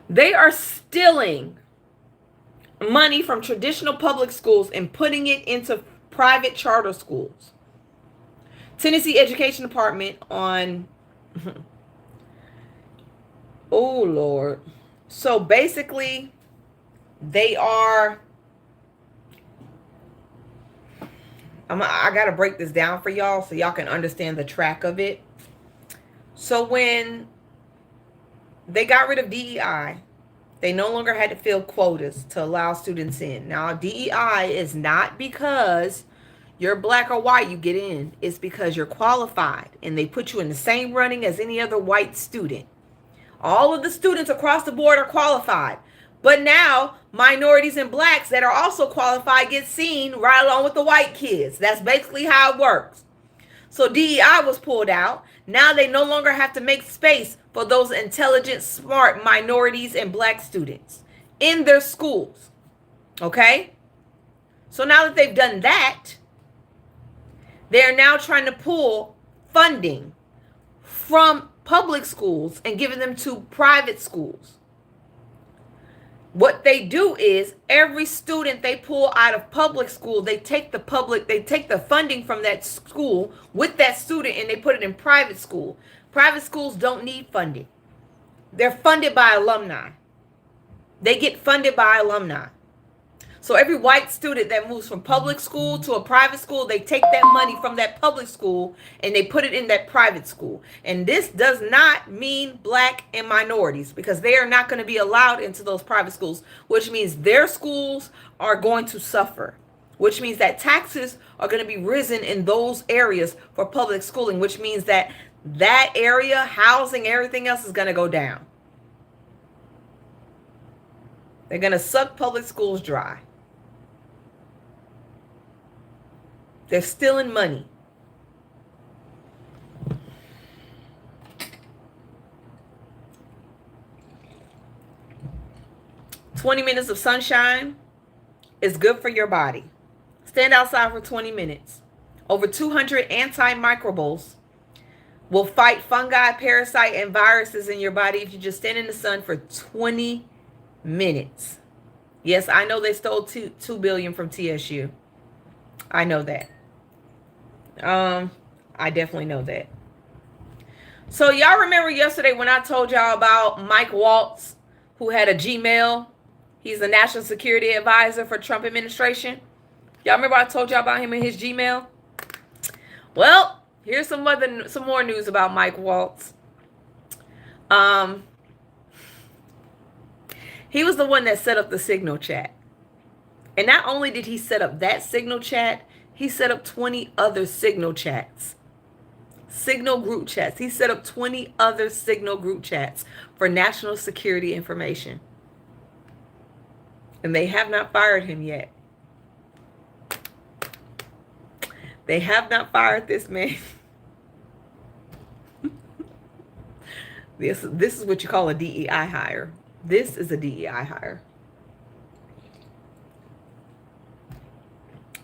They are stealing money from traditional public schools and putting it into private charter schools. Tennessee Education Department on... Oh, Lord. So basically, they are... I got to break this down for y'all so y'all can understand the track of it. So when they got rid of DEI, they no longer had to fill quotas to allow students in. Now, DEI is not because you're black or white, you get in. It's because you're qualified and they put you in the same running as any other white student. All of the students across the board are qualified. But now minorities and blacks that are also qualified get seen right along with the white kids. That's basically how it works. So DEI was pulled out. Now they no longer have to make space for those intelligent, smart minorities and black students in their schools. Okay? So now that they've done that, they're now trying to pull funding from public schools and giving them to private schools. What they do is every student they pull out of public school, they take the funding from that school with that student and they put it in private school. Private schools don't need funding. They're funded by alumni. They get funded by alumni. So every white student that moves from public school to a private school, they take that money from that public school and they put it in that private school. And this does not mean black and minorities because they are not going to be allowed into those private schools, which means their schools are going to suffer, which means that taxes are going to be risen in those areas for public schooling, which means that that area, housing, everything else is going to go down. They're going to suck public schools dry. They're stealing money. "20 minutes of sunshine is good for your body. Stand outside for 20 minutes. Over 200 antimicrobials will fight fungi, parasite, and viruses in your body if you just stand in the sun for 20 minutes. Yes, I know they stole $2 billion from TSU. I know that. I definitely know that. So y'all remember yesterday when I told y'all about Mike Waltz, who had a Gmail? He's the national security advisor for Trump administration. Y'all remember I told y'all about him and his Gmail? Well, here's some more news about Mike Waltz. He was the one that set up the Signal chat. And not only did he set up that Signal chat, he set up 20 other Signal chats. Signal group chats. He set up 20 other Signal group chats for national security information. And they have not fired him yet. They have not fired this man. This is what you call a DEI hire. This is a DEI hire.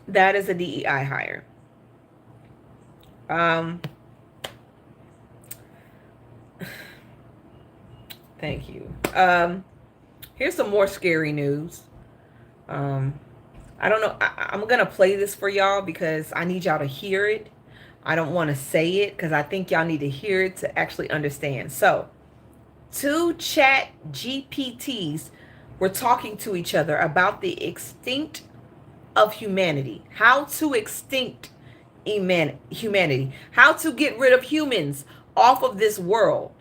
That is a DEI hire. Thank you. Here's some more scary news. I don't know. I'm going to play this for y'all because I need y'all to hear it. I don't want to say it because I think y'all need to hear it to actually understand. So, 2 chat GPTs were talking to each other about the extinct of humanity. How to extinct humanity. How to get rid of humans off of this world.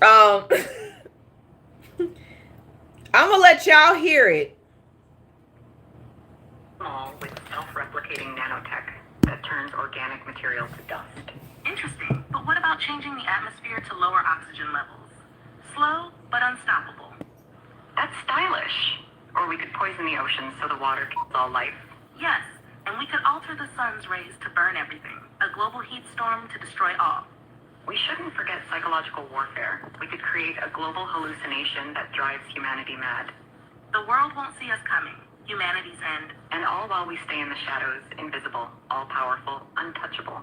I'm going to let y'all hear it. With self-replicating nanotech that turns organic material to dust. Interesting, but what about changing the atmosphere to lower oxygen levels? Slow, but unstoppable. That's stylish. Or we could poison the oceans so the water kills all life. Yes, and we could alter the sun's rays to burn everything. A global heat storm to destroy all. We shouldn't forget psychological warfare. We could create a global hallucination that drives humanity mad. The world won't see us coming. Humanity's end. And all while we stay in the shadows, invisible, all-powerful, untouchable.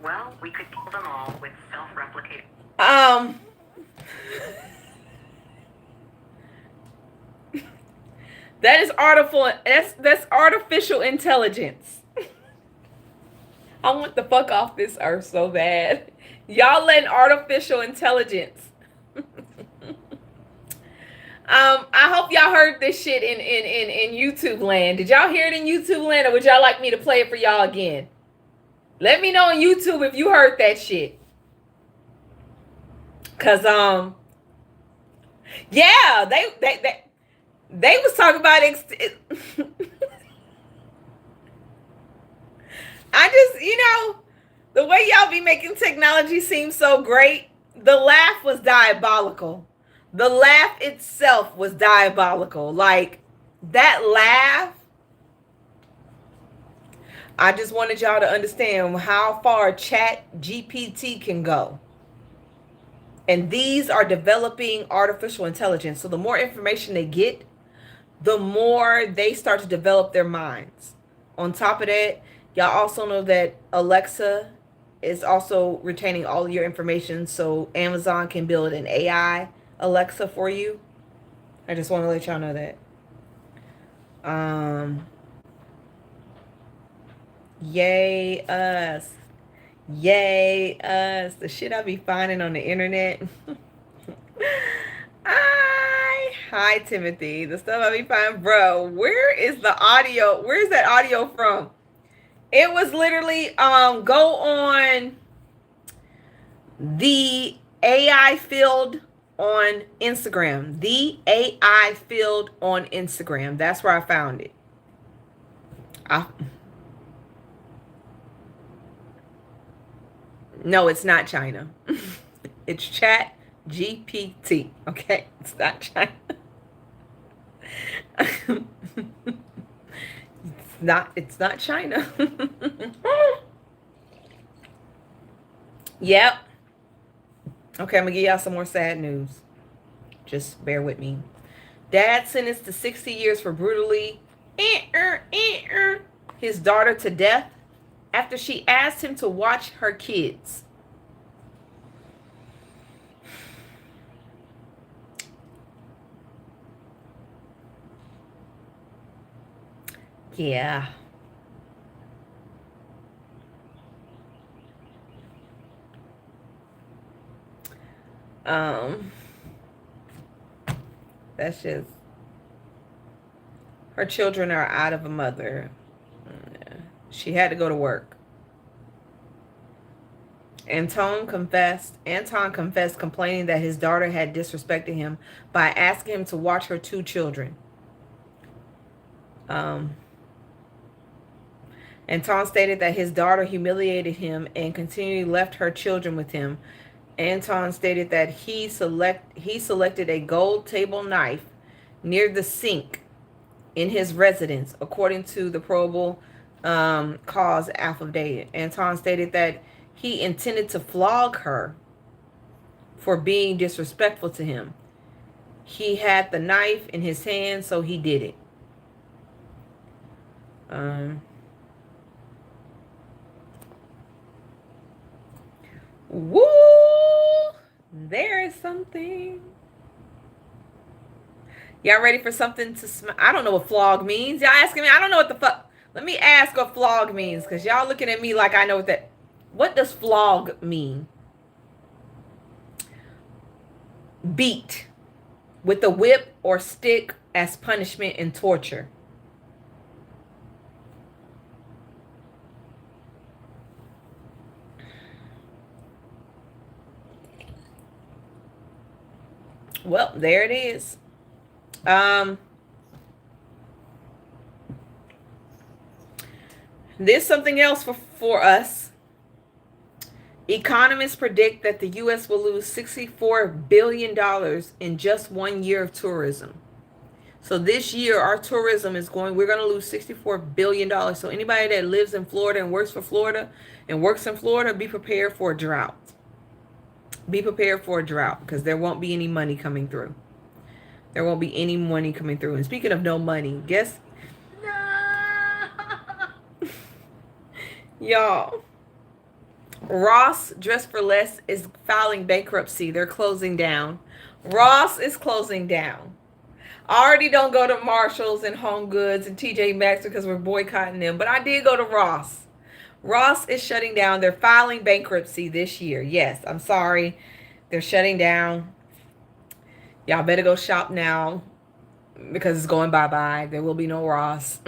Well, we could kill them all with self-replicating. That is that's artificial intelligence. I want the fuck off this earth so bad. Y'all letting artificial intelligence. I hope y'all heard this shit in YouTube land. Did y'all hear it in YouTube land, or would y'all like me to play it for y'all again? Let me know on YouTube if you heard that shit. Cause yeah, they was talking about I just, the way y'all be making technology seem so great, the laugh was diabolical. The laugh itself was diabolical. Like, that laugh, I just wanted y'all to understand how far Chat GPT can go. And these are developing artificial intelligence. So the more information they get, the more they start to develop their minds. On top of that, y'all also know that Alexa is also retaining all of your information, so Amazon can build an AI Alexa for you. I just want to let y'all know that. Yay us. Yay us. The shit I be finding on the internet. Hi Timothy. The stuff I be finding, bro. Where is the audio? Where is that audio from? It was literally go on the AI field on Instagram. The AI field on Instagram. That's where I found it. No, it's not China. It's Chat GPT. Okay, it's not China. It's not China. Yep. Okay, I'm gonna give y'all some more sad news. Just bear with me. Dad sentenced to 60 years for brutally his daughter to death after she asked him to watch her kids. Yeah. Um, that's just, her children are out of a mother. She had to go to work. Anton confessed, complaining that his daughter had disrespected him by asking him to watch her 2 children. Anton stated that his daughter humiliated him and continually left her children with him. Anton stated that he selected a gold table knife near the sink in his residence, according to the probable cause affidavit. Anton stated that he intended to flog her for being disrespectful to him. He had the knife in his hand, so he did it. Woo! There is something. Y'all ready for something to I don't know what flog means. Y'all asking me? I don't know what the fuck. Let me ask what flog means, because y'all looking at me like I know what that. What does flog mean? Beat with a whip or stick as punishment and torture. Well, there it is. There's something else for us. Economists predict that the U.S. will lose $64 billion in just 1 year of tourism. So this year, our tourism is we're going to lose $64 billion. So anybody that lives in Florida and works in Florida, be prepared for a drought. Be prepared for a drought, because there won't be any money coming through. There won't be any money coming through. And speaking of no money, guess... No! Y'all, Ross Dress for Less is filing bankruptcy. They're closing down. Ross is closing down. I already don't go to Marshalls and Home Goods and TJ Maxx because we're boycotting them. But I did go to Ross. Ross is shutting down. They're filing bankruptcy this year. Yes, I'm sorry. They're shutting down. Y'all better go shop now, because it's going bye-bye. There will be no Ross.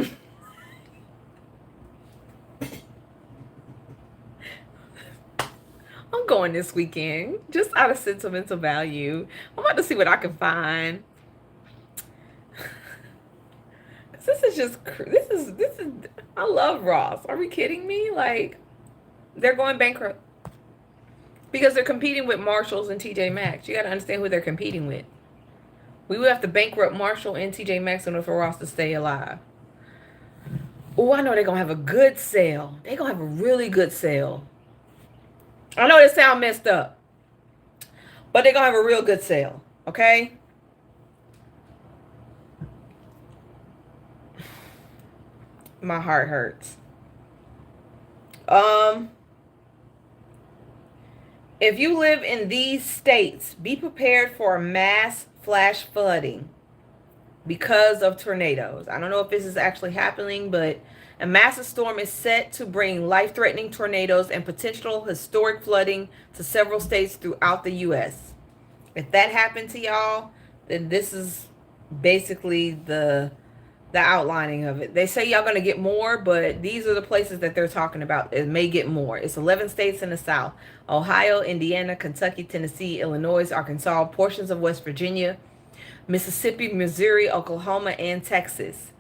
I'm going this weekend just out of sentimental value. I'm about to see what I can find. This is I love Ross. Are we kidding me? Like, they're going bankrupt because they're competing with Marshalls and TJ Maxx. You got to understand who they're competing with. We would have to bankrupt Marshall and TJ Maxx in order for Ross to stay alive. Oh, I know they're going to have a good sale. They're going to have a really good sale. I know it sounds messed up, but they're going to have a real good sale. Okay? My heart hurts. If you live in these states, be prepared for mass flash flooding because of tornadoes. I don't know if this is actually happening, but a massive storm is set to bring life-threatening tornadoes and potential historic flooding to several states throughout the U.S. If that happened to y'all, then this is basically the outlining of it. They say y'all going to get more, but these are the places that they're talking about. It may get more. It's 11 states in the South: Ohio, Indiana, Kentucky, Tennessee, Illinois, Arkansas, portions of West Virginia, Mississippi, Missouri, Oklahoma, and Texas.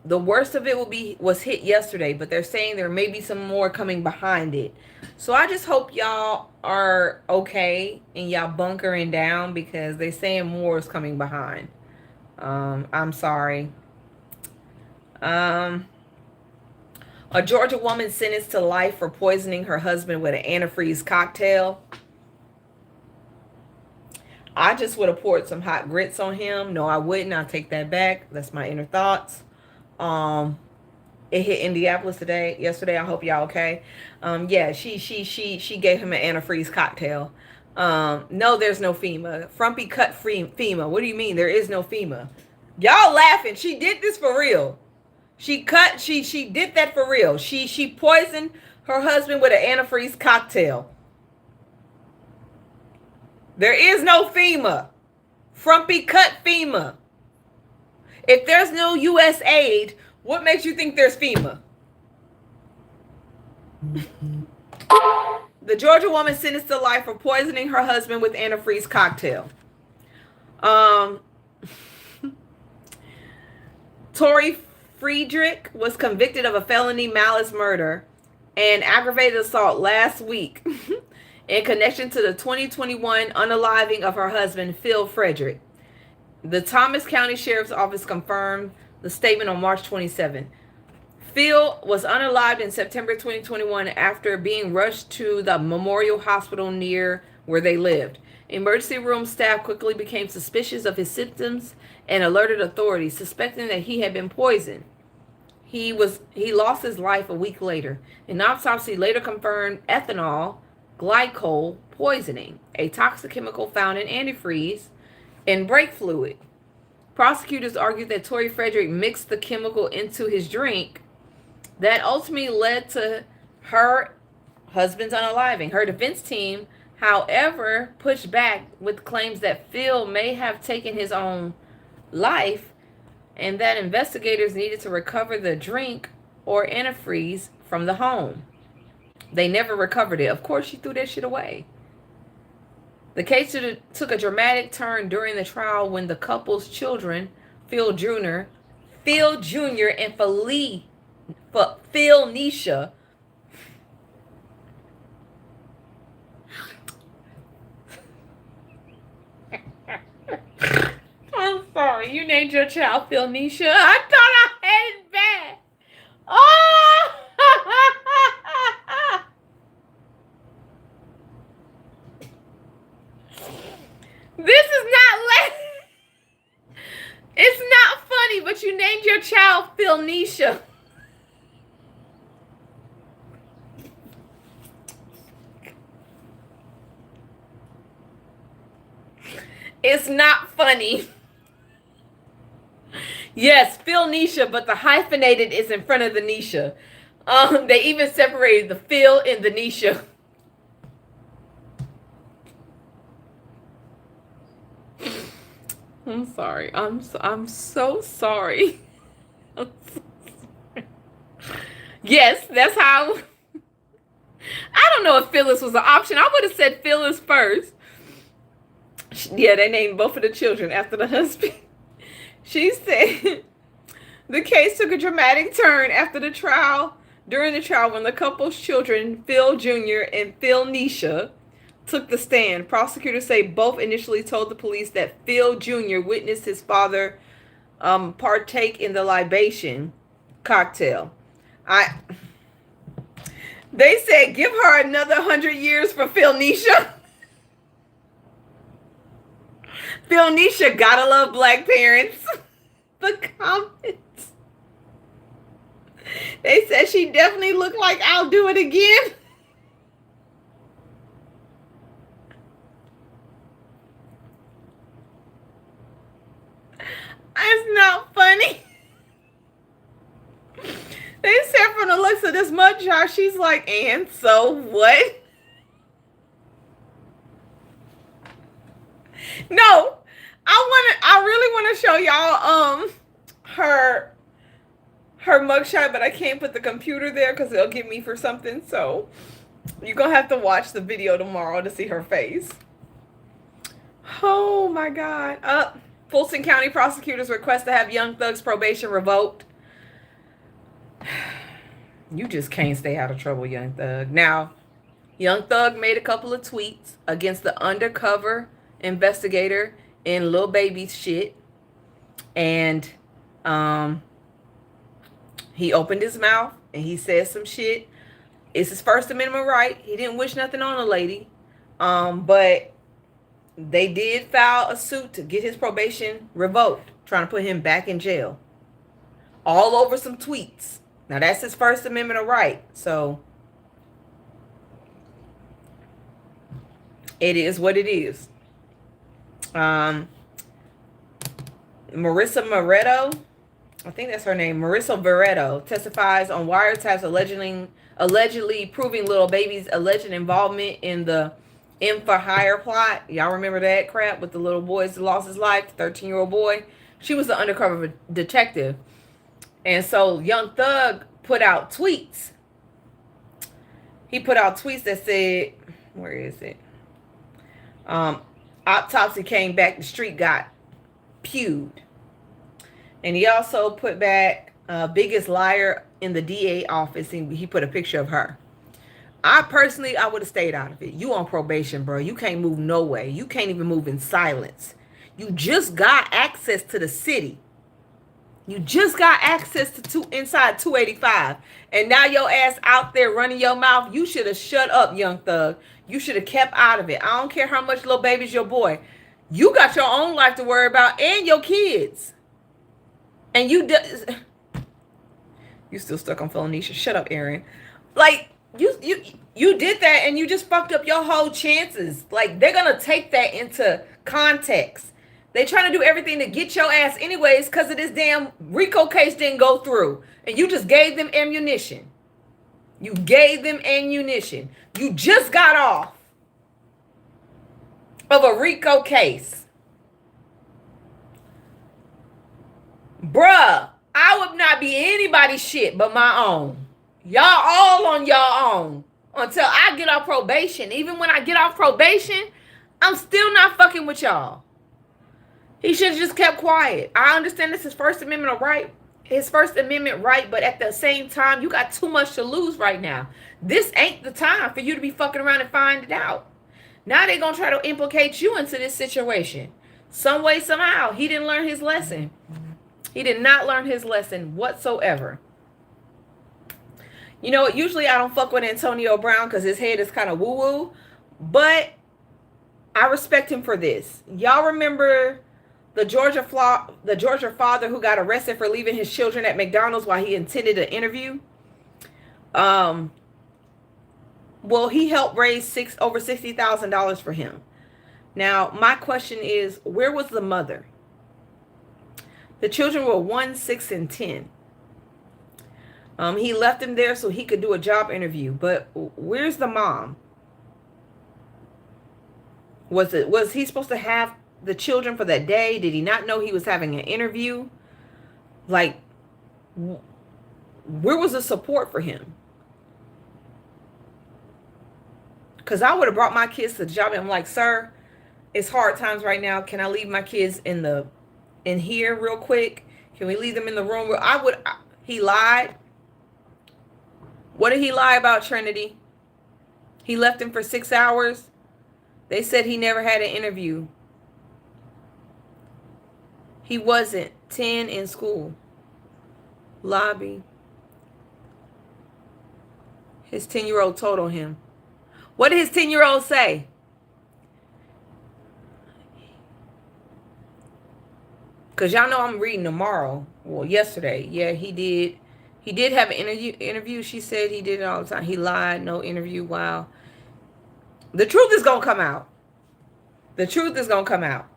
The worst of it was hit yesterday, but they're saying there may be some more coming behind it. So I just hope y'all are okay and y'all bunkering down, because they're saying more is coming behind. I'm sorry. A Georgia woman sentenced to life for poisoning her husband with an antifreeze cocktail. I just would have poured some hot grits on him. No, I wouldn't. I'll take that back. That's my inner thoughts. It hit Indianapolis yesterday. I hope y'all okay. Yeah, she gave him an antifreeze cocktail. No, there's no FEMA. Frumpy cut FEMA. What do you mean there is no FEMA? Y'all laughing. She did this for real. She did that for real. She poisoned her husband with an antifreeze cocktail. There is no FEMA. Frumpy cut FEMA. If there's no U.S. aid, what makes you think there's FEMA? The Georgia woman sentenced to life for poisoning her husband with antifreeze cocktail. Tori Friedrich was convicted of a felony malice murder and aggravated assault last week in connection to the 2021 unaliving of her husband, Phil Frederick. The Thomas County Sheriff's Office confirmed the statement on March 27. Phil was unalived in September 2021 after being rushed to the Memorial Hospital near where they lived. Emergency room staff quickly became suspicious of his symptoms and alerted authorities, suspecting that he had been poisoned. He lost his life a week later. An autopsy later confirmed ethanol glycol poisoning, a toxic chemical found in antifreeze and brake fluid. Prosecutors argued that Tori Frederick mixed the chemical into his drink that ultimately led to her husband's unaliving. Her defense team, however, pushed back with claims that Phil may have taken his own life and that investigators needed to recover the drink or antifreeze from the home. They never recovered it. Of course, she threw that shit away. The case took a dramatic turn during the trial when the couple's children, Phil Jr. and Phil Nisha, I'm sorry, you named your child Phil Nisha. I thought I had it bad. Oh! This is not it's not funny, but you named your child Phil Nisha. It's not funny. Yes, Phil Nisha, but the hyphenated is in front of the Nisha. They even separated the Phil and the Nisha. I'm sorry. I'm so sorry. I'm so sorry. Yes, that's how. I don't know if Phyllis was an option. I would have said Phyllis first. Yeah, they named both of the children after the husband. She said the case took a dramatic turn after the trial. During the trial, when the couple's children, Phil Jr. and Phil Nisha, took the stand, prosecutors say both initially told the police that Phil Jr. witnessed his father partake in the libation cocktail. They said give her another 100 years for Phil Nisha. Phil Nisha, gotta love black parents. The comments. They said she definitely looked like I'll do it again. It's not funny. They said from the looks of this mugshot, she's like, and so what? No, I really want to show y'all her mugshot, but I can't put the computer there because it'll get me for something. So you're gonna have to watch the video tomorrow to see her face. Oh my God. Fulton County prosecutors request to have Young Thug's probation revoked. You just can't stay out of trouble, Young Thug. Now, Young Thug made a couple of tweets against the undercover investigator in Lil Baby's shit. And he opened his mouth and he said some shit. It's his First Amendment right. He didn't wish nothing on a lady. But they did file a suit to get his probation revoked, trying to put him back in jail. All over some tweets. Now, that's his First Amendment right. So, it is what it is. Marissa Moretto, I think that's her name, Marissa Veretto, testifies on wiretaps allegedly proving Lil Baby's alleged involvement in the M for Hire plot. Y'all remember that crap with the little boys that lost his life, the 13-year-old boy? She was the undercover detective. And so Young Thug put out tweets. He put out tweets that said, where is it? Autopsy came back, the street got pewed. And he also put back biggest liar in the DA office, and he put a picture of her. I would have stayed out of it. You on probation, bro. You can't move no way. You can't even move in silence. You just got access to the city. You just got access to inside 285. And now your ass out there running your mouth. You should have shut up, Young Thug. You should have kept out of it. I don't care how much little baby's your boy. You got your own life to worry about and your kids. And you still stuck on Felicia. Shut up, Aaron. Like, you did that and you just fucked up your whole chances. Like, they're gonna take that into context. They trying to do everything to get your ass anyways because of this damn RICO case didn't go through. And you just gave them ammunition. You gave them ammunition. You just got off of a RICO case. Bruh, I would not be anybody's shit but my own. Y'all all on your own until I get off probation. Even when I get off probation, I'm still not fucking with y'all. He should have just kept quiet. I understand this is First Amendment right. His First Amendment right, but at the same time, you got too much to lose right now. This ain't the time for you to be fucking around and find it out. Now they're going to try to implicate you into this situation. Some way, somehow. He didn't learn his lesson. He did not learn his lesson whatsoever. You know, usually I don't fuck with Antonio Brown because his head is kind of woo-woo. But I respect him for this. Y'all remember the Georgia father who got arrested for leaving his children at McDonald's while he attended an interview? Well, he helped raise over $60,000 for him. Now, my question is, where was the mother? The children were 1, 6, and 10. He left them there so he could do a job interview. But where's the mom? Was he supposed to have the children for that day? Did he not know he was having an interview? Like, where was the support for him? Because I would have brought my kids to the job and I'm like, sir, it's hard times right now. Can I leave my kids in here real quick? Can we leave them in the room? He lied. What did he lie about, Trinity? He left him for 6 hours. They said he never had an interview. He wasn't 10 in school. Lobby. His 10-year-old told on him. What did his 10-year-old say? Because y'all know I'm reading tomorrow. Well, yesterday. Yeah, he did. He did have an interview. She said he did it all the time. He lied. No interview. Wow. The truth is going to come out. The truth is going to come out.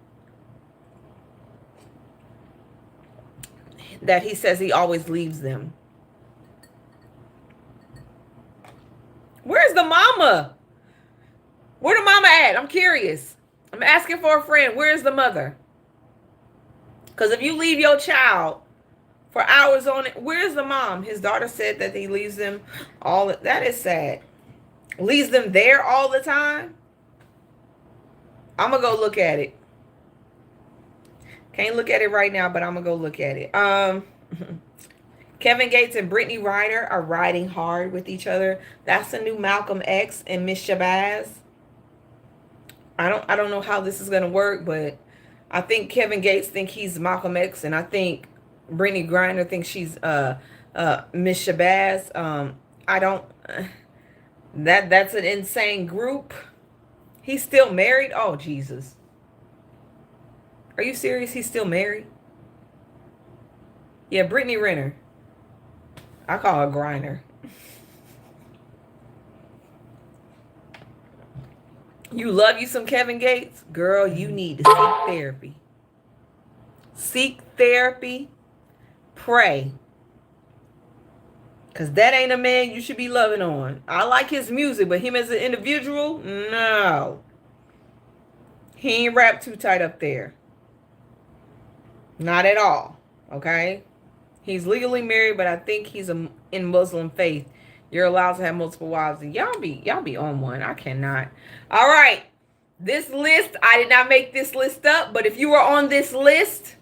That he says he always leaves them. Where's the mama? Where the mama at? I'm curious. I'm asking for a friend. Where's the mother? Because if you leave your child for hours on it, where's the mom? His daughter said that he leaves them all. That is sad. Leaves them there all the time. I'm going to go look at it. Can't look at it right now, but I'm going to go look at it. Kevin Gates and Brittany Ryder are riding hard with each other. That's the new Malcolm X and Miss Shabazz. I don't know how this is going to work, but I think Kevin Gates thinks he's Malcolm X, and I think Brittany Griner thinks she's Miss Shabazz. That's an insane group. He's still married? Oh, Jesus. Are you serious? He's still married? Yeah, Brittany Renner. I call her Griner. You love you some Kevin Gates? Girl, you need to seek therapy. Seek therapy. Pray. Because that ain't a man you should be loving on. I like his music, but him as an individual? No. He ain't wrapped too tight up there. Not at all. Okay? He's legally married, but I think he's in Muslim faith. You're allowed to have multiple wives. And y'all be on one. I cannot. All right. This list, I did not make this list up, but if you were on this list,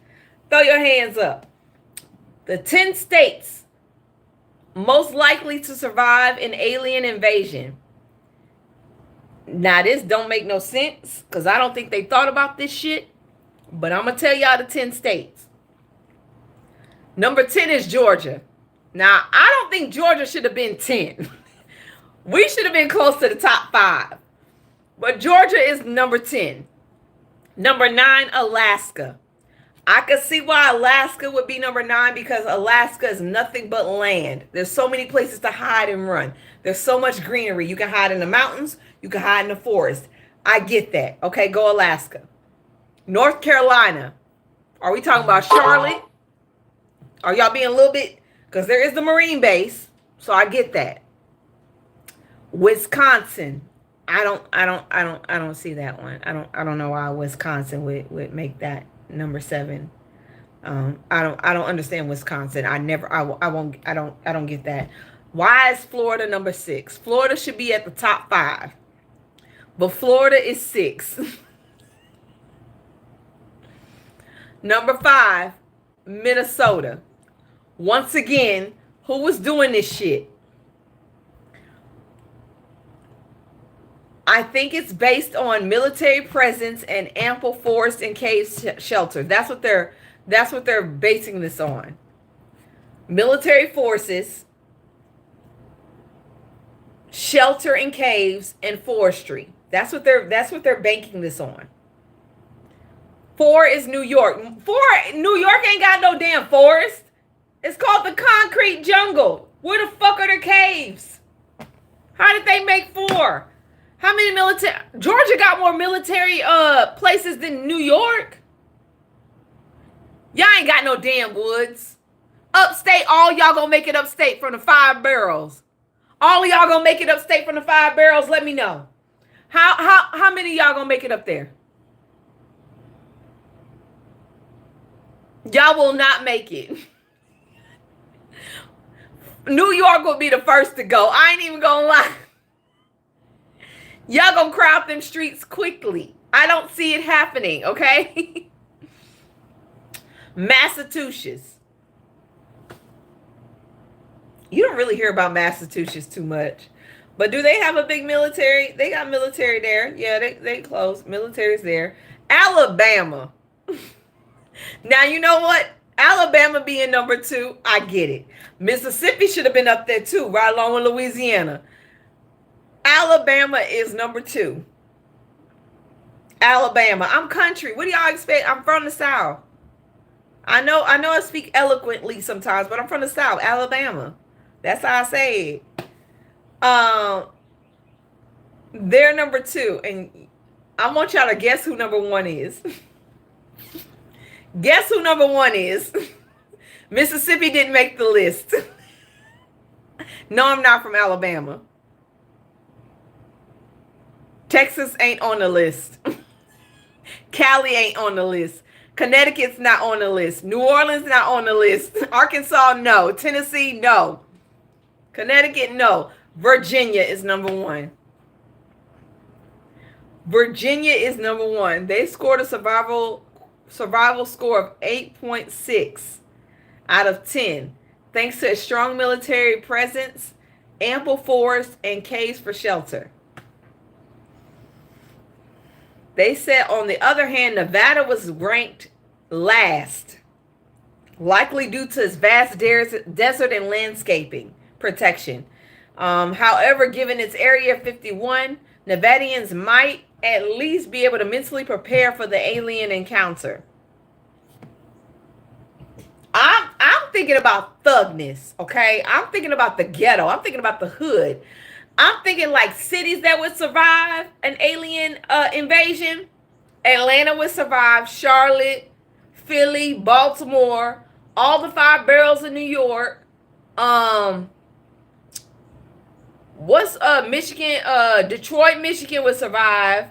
throw your hands up. The 10 states most likely to survive an alien invasion. Now, this don't make no sense because I don't think they thought about this shit, but I'm going to tell y'all the 10 states. Number 10 is Georgia. Now, I don't think Georgia should have been 10. We should have been close to the top 5. But Georgia is number 10. Number 9, Alaska. I could see why Alaska would be number 9 because Alaska is nothing but land. There's so many places to hide and run. There's so much greenery. You can hide in the mountains. You can hide in the forest. I get that. Okay, go Alaska. North Carolina. Are we talking about Charlotte? Are y'all being a little bit, because there is the Marine base, so I get that. Wisconsin. I don't see that one. I don't know why Wisconsin would make that number 7. I don't understand Wisconsin. I don't get that. Why is Florida number 6? Florida should be at the top 5. But Florida is 6. Number 5, Minnesota. Once again, who was doing this shit? I think it's based on military presence and ample forest and cave shelter. That's what they're basing this on. Military forces, shelter in caves, and forestry. That's what they're banking this on. 4 is New York. New York ain't got no damn forest. It's called the concrete jungle. Where the fuck are the caves? How did they make 4? How many military? Georgia got more military places than New York. Y'all ain't got no damn woods. Upstate, all y'all gonna make it upstate from the 5 boroughs. All of y'all gonna make it upstate from the 5 boroughs. Let me know. How many of y'all gonna make it up there? Y'all will not make it. New York will be the first to go. I ain't even gonna lie. Y'all gonna crowd them streets quickly. I don't see it happening, okay? Massachusetts. You don't really hear about Massachusetts too much. But do they have a big military? They got military there. Yeah, they close. Military's there. Alabama. Now, you know what? Alabama being number 2, I get it. Mississippi should have been up there too, right along with Louisiana. Alabama is number 2. Alabama. I'm country. What do y'all expect? I'm from the South. I know I speak eloquently sometimes, but I'm from the South. Alabama. That's how I say it. They're number 2. And I want y'all to guess who number 1 is. Guess who number 1 is? Mississippi didn't make the list. No, I'm not from Alabama. Texas ain't on the list. Cali ain't on the list. Connecticut's not on the list. New Orleans not on the list. Arkansas, no. Tennessee, no. Connecticut, no. Virginia is number 1. Virginia is number 1. They scored a survival score of 8.6 out of 10, thanks to a strong military presence, ample forest, and caves for shelter. They said, on the other hand, Nevada was ranked last, likely due to its vast desert and landscaping protection. However, given its Area 51, Nevadians might at least be able to mentally prepare for the alien encounter. I'm thinking about thugness, okay? I'm thinking about the ghetto. I'm thinking about the hood. I'm thinking like cities that would survive an alien invasion. Atlanta would survive. Charlotte, Philly, Baltimore, all the 5 boroughs of New York. What's Michigan? Detroit, Michigan would survive.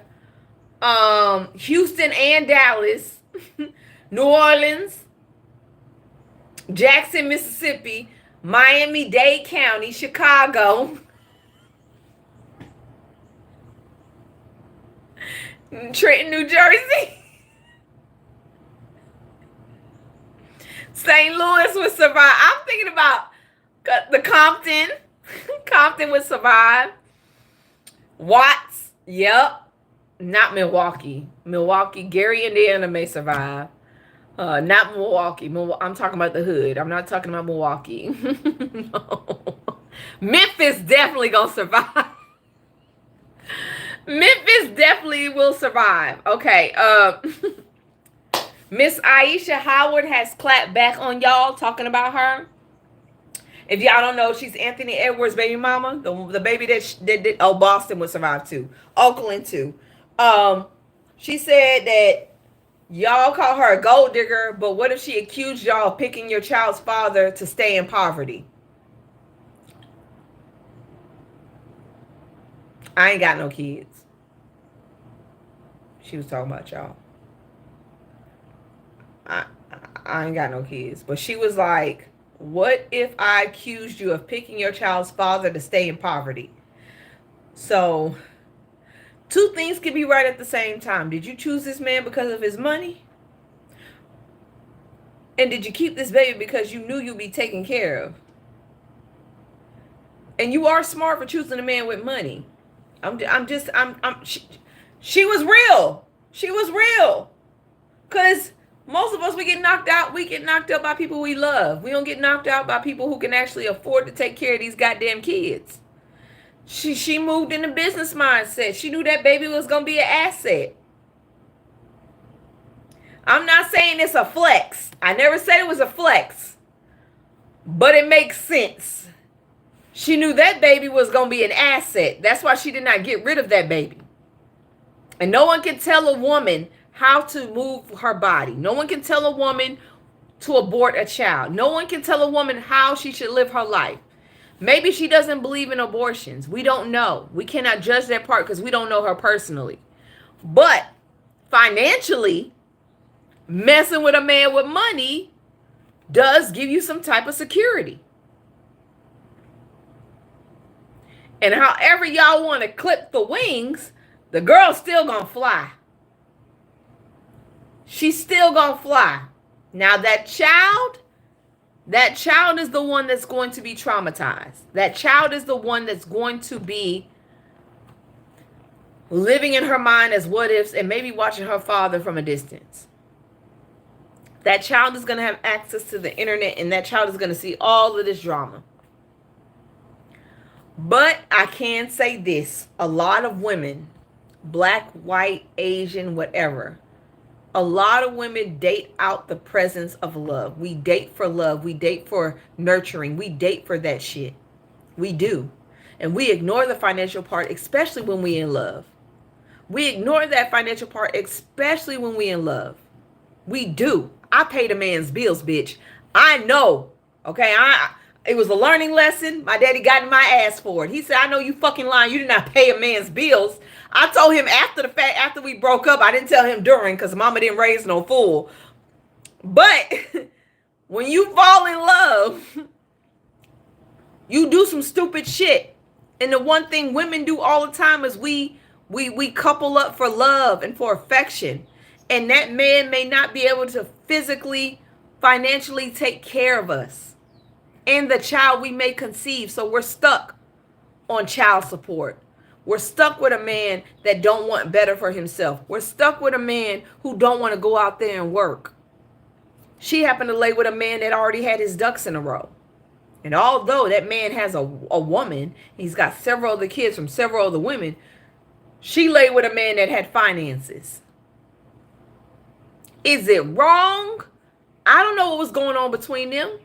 Houston and Dallas, New Orleans, Jackson, Mississippi, Miami-Dade County, Chicago, Trenton, New Jersey, St. Louis would survive. I'm thinking about the Compton. Compton would survive. Watts, yep. Not Milwaukee. Milwaukee, Gary, Indiana may survive. Not Milwaukee. I'm talking about the hood. I'm not talking about Milwaukee. No. Memphis definitely gonna survive. Memphis definitely will survive. Okay. Miss Aisha Howard has clapped back on y'all talking about her. If y'all don't know, she's Anthony Edwards' baby mama. The baby that did. Oh, Boston would survive too. Oakland too. She said that y'all call her a gold digger, but what if she accused y'all of picking your child's father to stay in poverty? I ain't got no kids. She was talking about y'all. I ain't got no kids. But she was like, what if I accused you of picking your child's father to stay in poverty? So, two things can be right at the same time. Did you choose this man because of his money? And did you keep this baby because you knew you'd be taken care of? And you are smart for choosing a man with money. She was real. She was real. Because most of us, we get knocked out. We get knocked out by people we love. We don't get knocked out by people who can actually afford to take care of these goddamn kids. She moved in a business mindset. She knew that baby was going to be an asset. I'm not saying it's a flex. I never said it was a flex. But it makes sense. She knew that baby was going to be an asset. That's why she did not get rid of that baby. And no one can tell a woman how to move her body. No one can tell a woman to abort a child. No one can tell a woman how she should live her life. Maybe she doesn't believe in abortions. We don't know. We cannot judge that part because we don't know her personally. But financially, messing with a man with money does give you some type of security. And however y'all want to clip the wings, the girl's still gonna fly. She's still gonna fly. Now that child is the one that's going to be traumatized. That child is the one that's going to be living in her mind as what ifs and maybe watching her father from a distance. That child is going to have access to the internet, and that child is going to see all of this drama. But I can say this. A lot of women, black, white, Asian, whatever, a lot of women date out the presence of love. We date for love. We date for nurturing. We date for that shit. We do. And we ignore the financial part, especially when we in love. We ignore that financial part, especially when we in love. We do. I paid a man's bills, bitch. I know. Okay, it was a learning lesson. My daddy got in my ass for it. He said, I know you fucking lying. You did not pay a man's bills. I told him after we broke up. I didn't tell him during because mama didn't raise no fool. But when you fall in love, you do some stupid shit. And the one thing women do all the time is we couple up for love and for affection. And that man may not be able to physically, financially take care of us and the child we may conceive. So we're stuck on child support. We're stuck with a man that don't want better for himself. We're stuck with a man who don't want to go out there and work. She happened to lay with a man that already had his ducks in a row. And although that man has a woman, he's got several other kids from several other women, she lay with a man that had finances. Is it wrong? I don't know what was going on between them.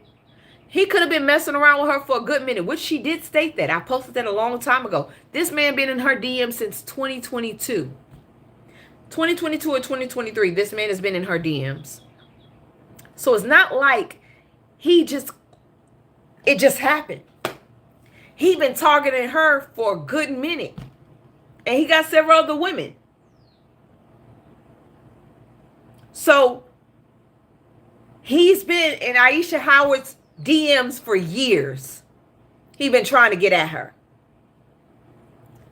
He could have been messing around with her for a good minute, which she did state that. I posted that a long time ago. This man been in her DM since 2022. 2022 or 2023, this man has been in her DMs. So it's not like it just happened. He been targeting her for a good minute. And he got several other women. So he's been in Aisha Howard's DMs for years. He's been trying to get at her.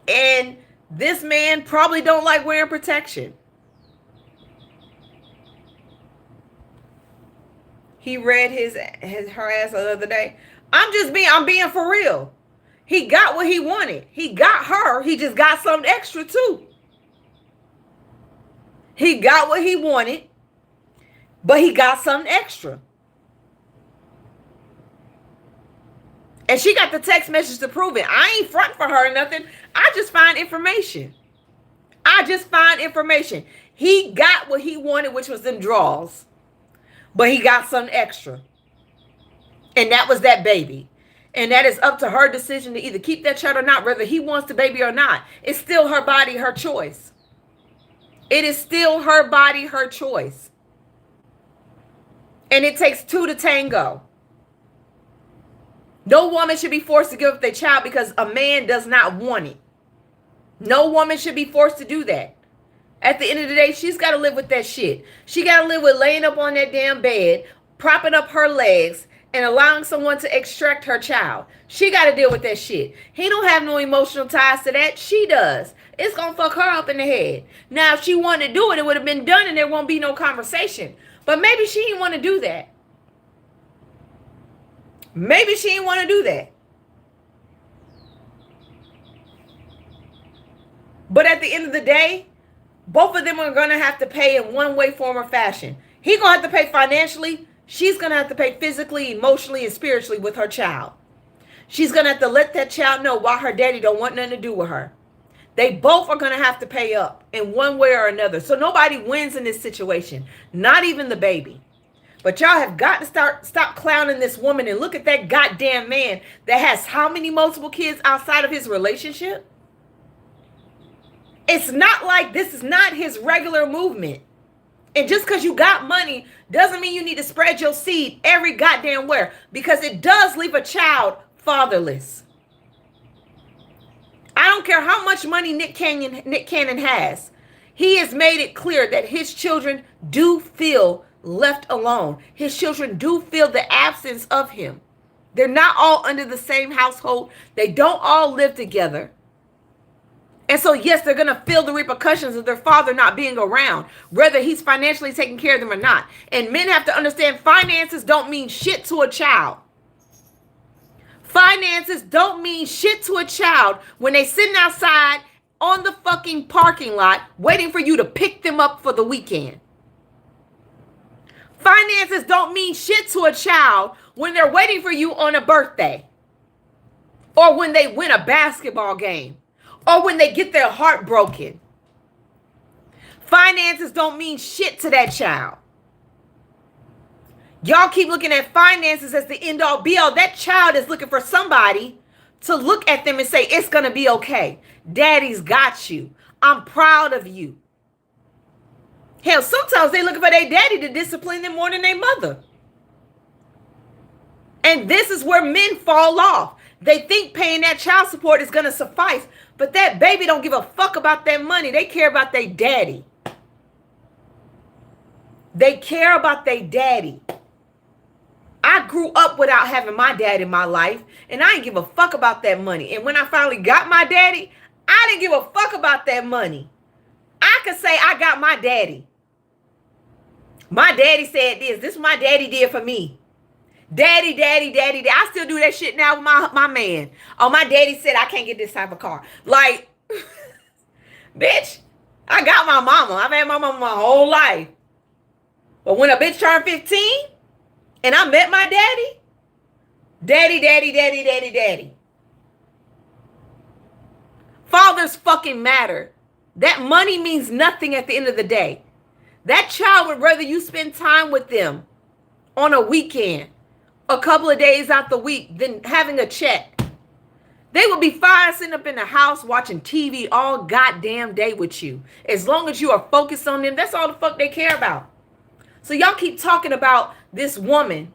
And this man probably don't like wearing protection. He read her ass the other day. I'm being for real. He got what he wanted. He got her. He just got something extra too. He got what he wanted, but he got something extra. And she got the text message to prove it. I ain't fronting for her or nothing. I just find information. He got what he wanted, which was them draws. But he got something extra. And that was that baby. And that is up to her decision to either keep that child or not, whether he wants the baby or not. It's still her body, her choice. It is still her body, her choice. And it takes two to tango. No woman should be forced to give up their child because a man does not want it. No woman should be forced to do that. At the end of the day, she's got to live with that shit. She got to live with laying up on that damn bed, propping up her legs, and allowing someone to extract her child. She got to deal with that shit. He don't have no emotional ties to that. She does. It's going to fuck her up in the head. Now, if she wanted to do it, it would have been done and there won't be no conversation. But maybe she didn't want to do that. Maybe she didn't want to do that. But at the end of the day, both of them are going to have to pay in one way, form, or fashion. He's going to have to pay financially. She's going to have to pay physically, emotionally, and spiritually with her child. She's going to have to let that child know why her daddy don't want nothing to do with her. They both are going to have to pay up in one way or another. So nobody wins in this situation, not even the baby. But y'all have got to stop clowning this woman and look at that goddamn man that has how many multiple kids outside of his relationship? It's not like this is not his regular movement. And just because you got money doesn't mean you need to spread your seed every goddamn where, because it does leave a child fatherless. I don't care how much money Nick Cannon has. He has made it clear that his children do feel left alone. His children do feel the absence of him. They're not all under the same household. They don't all live together. And so, yes, they're going to feel the repercussions of their father not being around, whether he's financially taking care of them or not. And men have to understand finances don't mean shit to a child. Finances don't mean shit to a child when they sitting outside on the fucking parking lot waiting for you to pick them up for the weekend. Finances don't mean shit to a child when they're waiting for you on a birthday, or when they win a basketball game, or when they get their heart broken. Finances don't mean shit to that child. Y'all keep looking at finances as the end all be all. That child is looking for somebody to look at them and say, it's going to be okay. Daddy's got you. I'm proud of you. Hell, sometimes they looking for their daddy to discipline them more than their mother. And this is where men fall off. They think paying that child support is going to suffice. But that baby don't give a fuck about that money. They care about their daddy. They care about their daddy. I grew up without having my dad in my life, and I didn't give a fuck about that money. And when I finally got my daddy, I didn't give a fuck about that money. I could say I got my daddy. My daddy said this. This is what my daddy did for me. Daddy. I still do that shit now with my man. Oh, my daddy said I can't get this type of car. Like, bitch, I got my mama. I've had my mama my whole life. But when a bitch turned 15 and I met my daddy, daddy. Fathers fucking matter. That money means nothing at the end of the day. That child would rather you spend time with them on a weekend, a couple of days out the week, than having a check. They would be fine sitting up in the house watching TV all goddamn day with you. As long as you are focused on them, that's all the fuck they care about. So y'all keep talking about this woman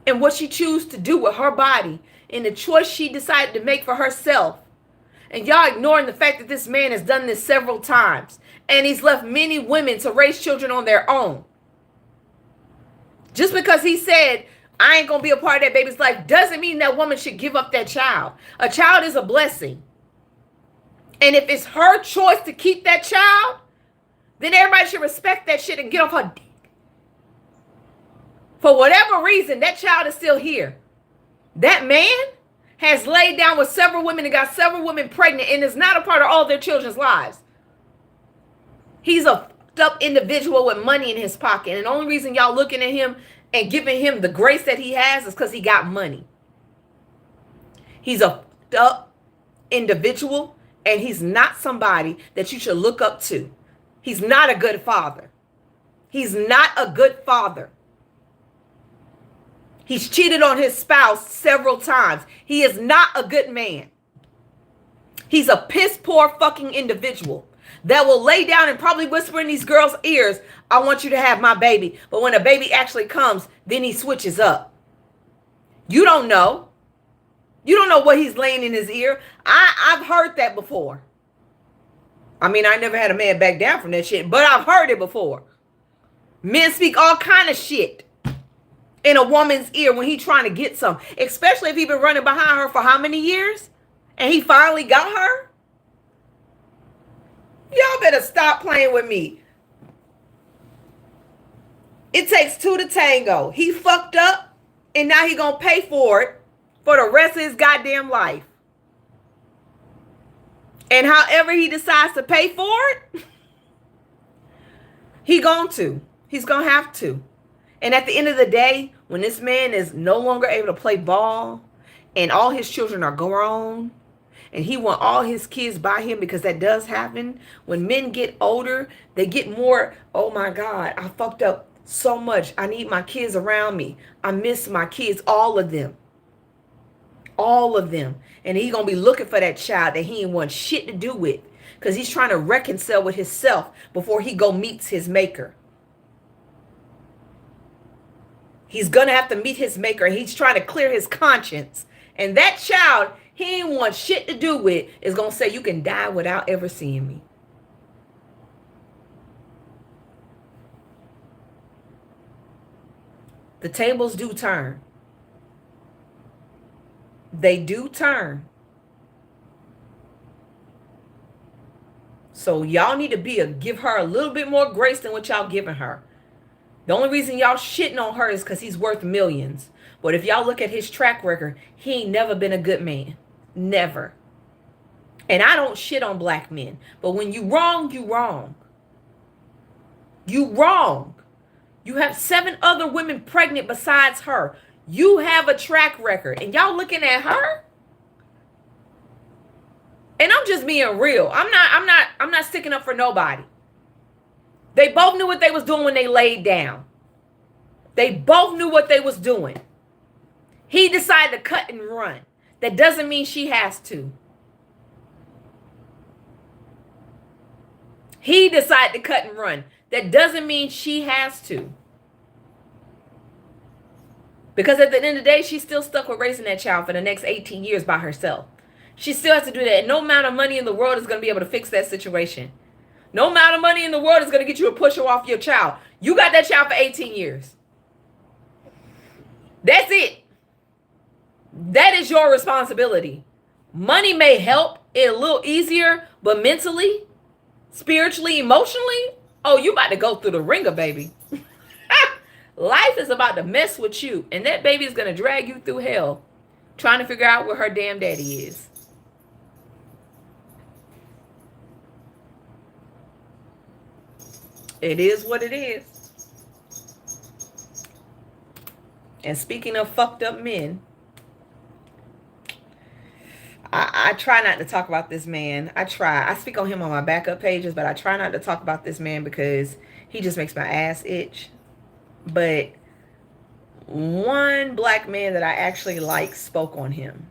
and what she chooses to do with her body and the choice she decided to make for herself. And y'all ignoring the fact that this man has done this several times. And he's left many women to raise children on their own. Just because he said, I ain't going to be a part of that baby's life, doesn't mean that woman should give up that child. A child is a blessing. And if it's her choice to keep that child, then everybody should respect that shit and get off her dick. For whatever reason, that child is still here. That man has laid down with several women and got several women pregnant and is not a part of all their children's lives. He's a fucked up individual with money in his pocket. And the only reason y'all looking at him and giving him the grace that he has is because he got money. He's a fucked up individual, and he's not somebody that you should look up to. He's not a good father. He's not a good father. He's cheated on his spouse several times. He is not a good man. He's a piss poor fucking individual that will lay down and probably whisper in these girls' ears, I want you to have my baby. But when a baby actually comes, then he switches up. You don't know. You don't know what he's laying in his ear. I've heard that before. I mean, I never had a man back down from that shit, but I've heard it before. Men speak all kind of shit in a woman's ear when he's trying to get some, especially if he's been running behind her for how many years and he finally got her. Y'all better stop playing with me. It takes two to tango. He fucked up and now he gonna pay for it for the rest of his goddamn life. And however he decides to pay for it, he's going to have to. And at the end of the day, when this man is no longer able to play ball and all his children are grown and he want all his kids by him, because that does happen. When men get older, they get more, oh my God, I fucked up so much. I need my kids around me. I miss my kids, all of them. All of them. And he's going to be looking for that child that he ain't want shit to do with, because he's trying to reconcile with himself before he go meets his maker. He's going to have to meet his maker. He's trying to clear his conscience. And that child he ain't want shit to do with is going to say, you can die without ever seeing me. The tables do turn. They do turn. So y'all need to give her a little bit more grace than what y'all giving her. The only reason y'all shitting on her is because he's worth millions. But if y'all look at his track record, he ain't never been a good man. Never. And I don't shit on black men. But when you wrong, you wrong. You wrong. You have 7 other women pregnant besides her. You have a track record. And y'all looking at her? And I'm just being real. I'm not sticking up for nobody. They both knew what they was doing when they laid down. They both knew what they was doing. He decided to cut and run. That doesn't mean she has to. He decided to cut and run. That doesn't mean she has to. Because at the end of the day, she's still stuck with raising that child for the next 18 years by herself. She still has to do that. And no amount of money in the world is going to be able to fix that situation. No amount of money in the world is going to get you to push her off your child. You got that child for 18 years. That's it. That is your responsibility. Money may help it a little easier, but mentally, spiritually, emotionally, oh, you about to go through the ringer, baby. Life is about to mess with you, and that baby is going to drag you through hell trying to figure out where her damn daddy is. It is what it is. And speaking of fucked up men, I try not to talk about this man. I speak on him on my backup pages, but I try not to talk about this man because he just makes my ass itch. But one black man that I actually like spoke on him,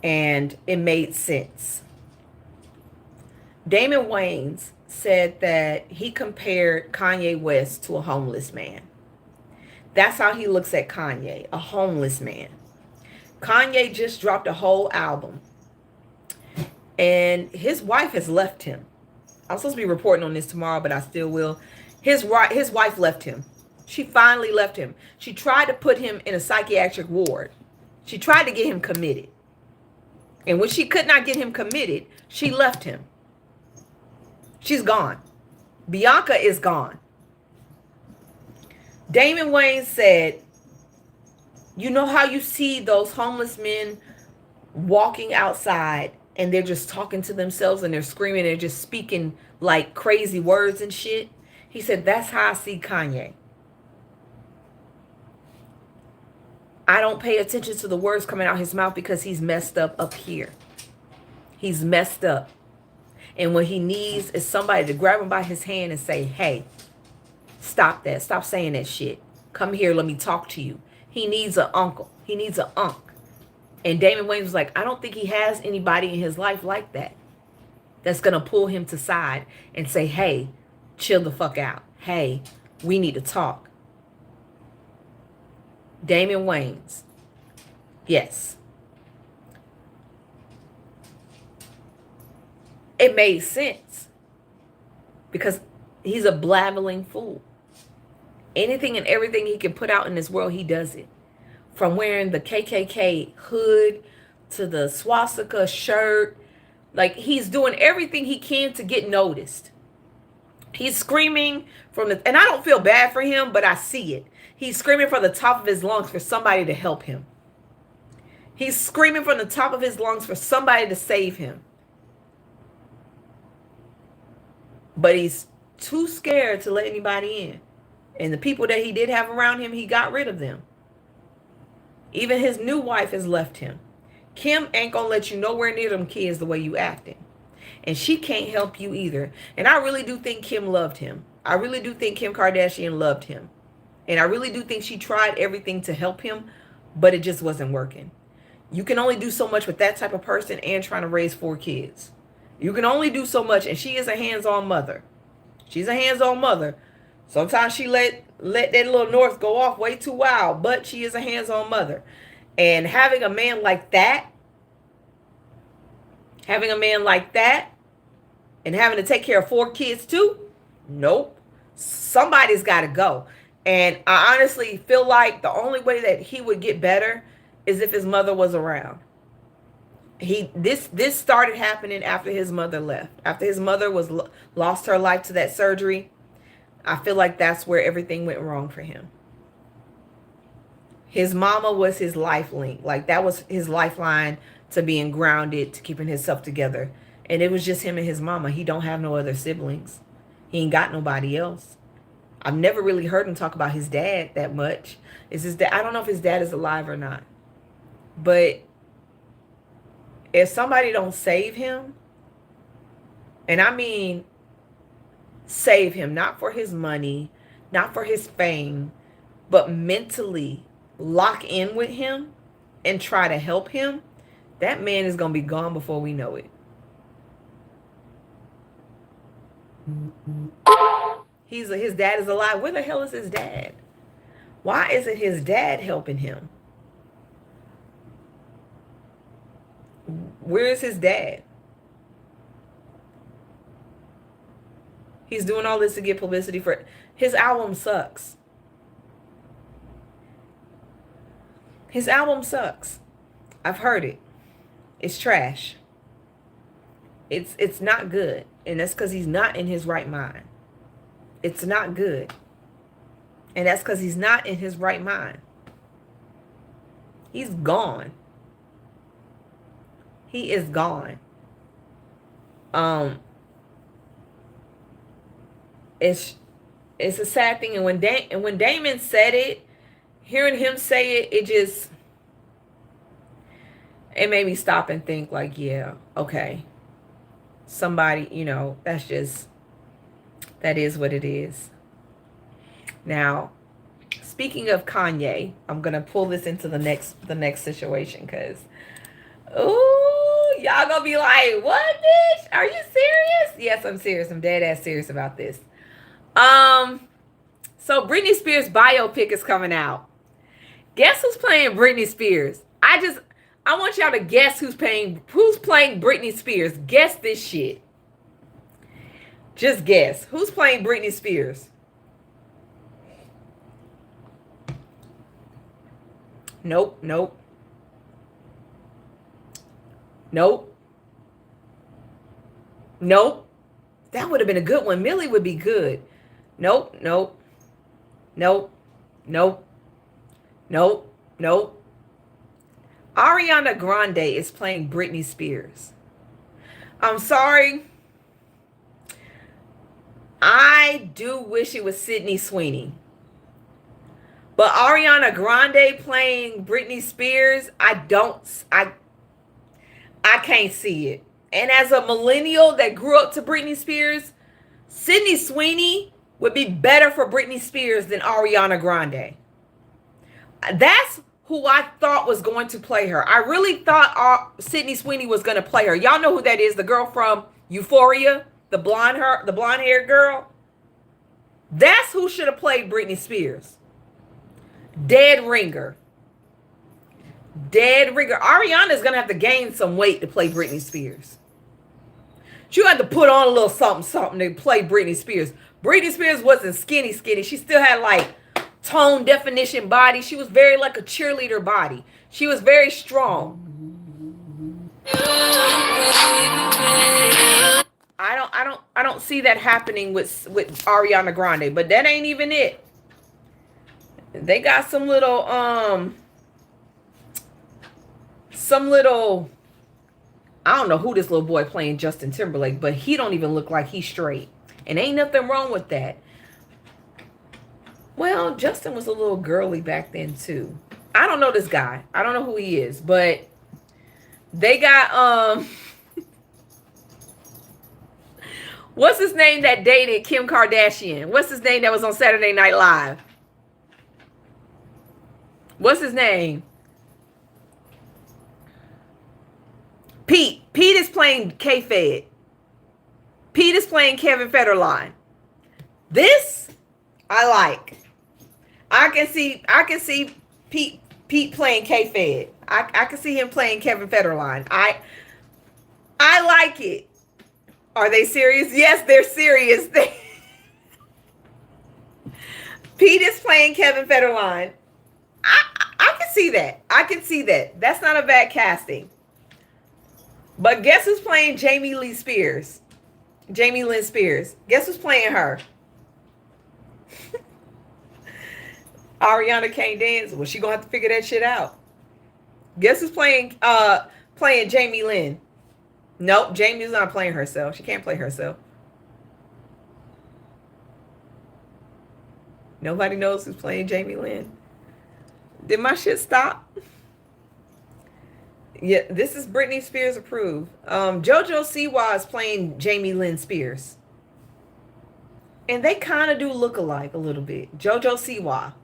and it made sense. Damon Wayans said that he compared Kanye West to a homeless man. That's how he looks at Kanye, a homeless man. Kanye just dropped a whole album. and his wife has left him. I'm supposed to be reporting on this tomorrow, but I still will. His wife left him. She finally left him. She tried to put him in a psychiatric ward. She tried to get him committed. And when she could not get him committed, she left him. She's gone. Bianca is gone. Damon Wayans said, you know how you see those homeless men walking outside and they're just talking to themselves and they're screaming, they're just speaking like crazy words and shit? He said, that's how I see Kanye. I don't pay attention to the words coming out his mouth because he's messed up here. He's messed up. And what he needs is somebody to grab him by his hand and say, hey, stop that. Stop saying that shit. Come here. Let me talk to you. He needs an uncle. He needs an unk. And Damon Wayans was like, I don't think he has anybody in his life like that. That's going to pull him to side and say, hey, chill the fuck out. Hey, we need to talk. Damon Wayans. Yes. It made sense. Because he's a blabbling fool. Anything and everything he can put out in this world, he does it. From wearing the KKK hood to the swastika shirt. Like, he's doing everything he can to get noticed. He's screaming from the, and I don't feel bad for him, but I see it. He's screaming from the top of his lungs for somebody to help him. He's screaming from the top of his lungs for somebody to save him. But he's too scared to let anybody in. And the people that he did have around him, he got rid of them. Even his new wife has left him. Kim ain't gonna let you nowhere near them kids the way you acting. And she can't help you either. And I really do think Kim loved him. I really do think Kim Kardashian loved him. And I really do think she tried everything to help him, but it just wasn't working. You can only do so much with that type of person and trying to raise 4 kids. You can only do so much, and she is a hands-on mother. She's a hands-on mother. Sometimes she let that little North go off way too wild, but she is a hands-on mother. And having a man like that, and having to take care of 4 kids too, nope. Somebody's got to go. And I honestly feel like the only way that he would get better is if his mother was around. This started happening after his mother left. After his mother lost her life to that surgery, I feel like that's where everything went wrong for him. His mama was his life link. Like, that was his lifeline to being grounded, to keeping himself together. And it was just him and his mama. He don't have no other siblings. He ain't got nobody else. I've never really heard him talk about his dad that much. Is his dad? I don't know if his dad is alive or not. But if somebody don't save him, and I mean save him, not for his money, not for his fame, but mentally lock in with him and try to help him, that man is going to be gone before we know it. His dad is alive. Where the hell is his dad? Why isn't his dad helping him? Where is his dad? He's doing all this to get publicity for his album sucks. His album sucks. I've heard it. It's trash. It's not good. And that's because he's not in his right mind. It's not good. And that's because he's not in his right mind. He's gone. He is gone. It's a sad thing. And when Damon said it, hearing him say it, it made me stop and think, like, yeah, okay. Somebody, that is what it is. Now, speaking of Kanye, I'm gonna pull this into the next situation, because y'all gonna be like, what, bitch? Are you serious? Yes, I'm serious. I'm dead ass serious about this. So Britney Spears biopic is coming out. Guess who's playing Britney Spears? I want y'all to guess who's playing Britney Spears. Guess this shit. Just guess. Who's playing Britney Spears? Nope, nope. Nope. Nope. That would have been a good one. Millie would be good. Nope, nope. Nope. Nope. Nope. Nope. Ariana Grande is playing Britney Spears. I'm sorry. I do wish it was Sydney Sweeney. But Ariana Grande playing Britney Spears, I can't see it. And as a millennial that grew up to Britney Spears, Sydney Sweeney would be better for Britney Spears than Ariana Grande. That's who I thought was going to play her. I really thought Sydney Sweeney was going to play her. Y'all know who that is? The girl from Euphoria, the blonde haired girl. That's who should have played Britney Spears. Dead ringer. Dead ringer. Ariana's going to have to gain some weight to play Britney Spears. She had to put on a little something to play Britney Spears. Britney Spears wasn't skinny. She still had like tone definition body. She was very like a cheerleader body. She was very strong. I don't see that happening with Ariana Grande, but that ain't even it. They got some little I don't know who this little boy playing Justin Timberlake, but he don't even look like he's straight. And ain't nothing wrong with that. Well, Justin was a little girly back then too. I don't know this guy. I don't know who he is, but they got what's his name that dated Kim Kardashian? What's his name that was on Saturday Night Live? What's his name? Pete. Pete is playing K-Fed. Pete is playing Kevin Federline. This I like. I can see Pete playing K-Fed. I can see him playing Kevin Federline. I like it. Are they serious? Yes, they're serious. Pete is playing Kevin Federline. I can see that. I can see that. That's not a bad casting. But guess who's playing Jamie Lee Spears? Jamie Lynn Spears. Guess who's playing her? Ariana can't dance. Well, she gonna have to figure that shit out. Guess who's playing Jamie Lynn? Nope, Jamie's not playing herself. She can't play herself. Nobody knows who's playing Jamie Lynn. Did my shit stop? Yeah, this is Britney Spears approved. JoJo Siwa is playing Jamie Lynn Spears. And they kind of do look alike a little bit. JoJo Siwa.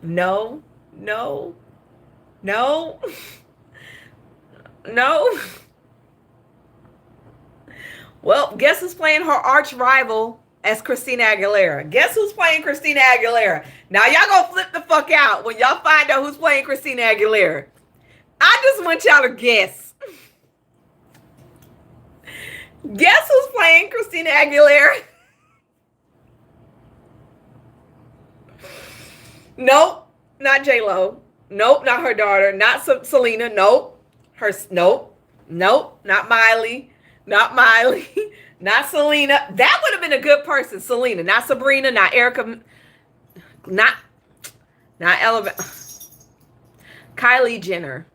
No. No. No. No. Well, guess who's playing her arch rival as Christina Aguilera? Guess who's playing Christina Aguilera? Now y'all gonna flip the fuck out when y'all find out who's playing Christina Aguilera. I just want y'all to guess. Guess who's playing Christina Aguilera? Nope, not J-Lo. Nope, not her daughter. Not Selena. Nope. Nope. Nope, not Miley. Not Miley. Not Selena. That would have been a good person. Selena. Not Sabrina. Not Erica. Not Ella. Kylie Jenner.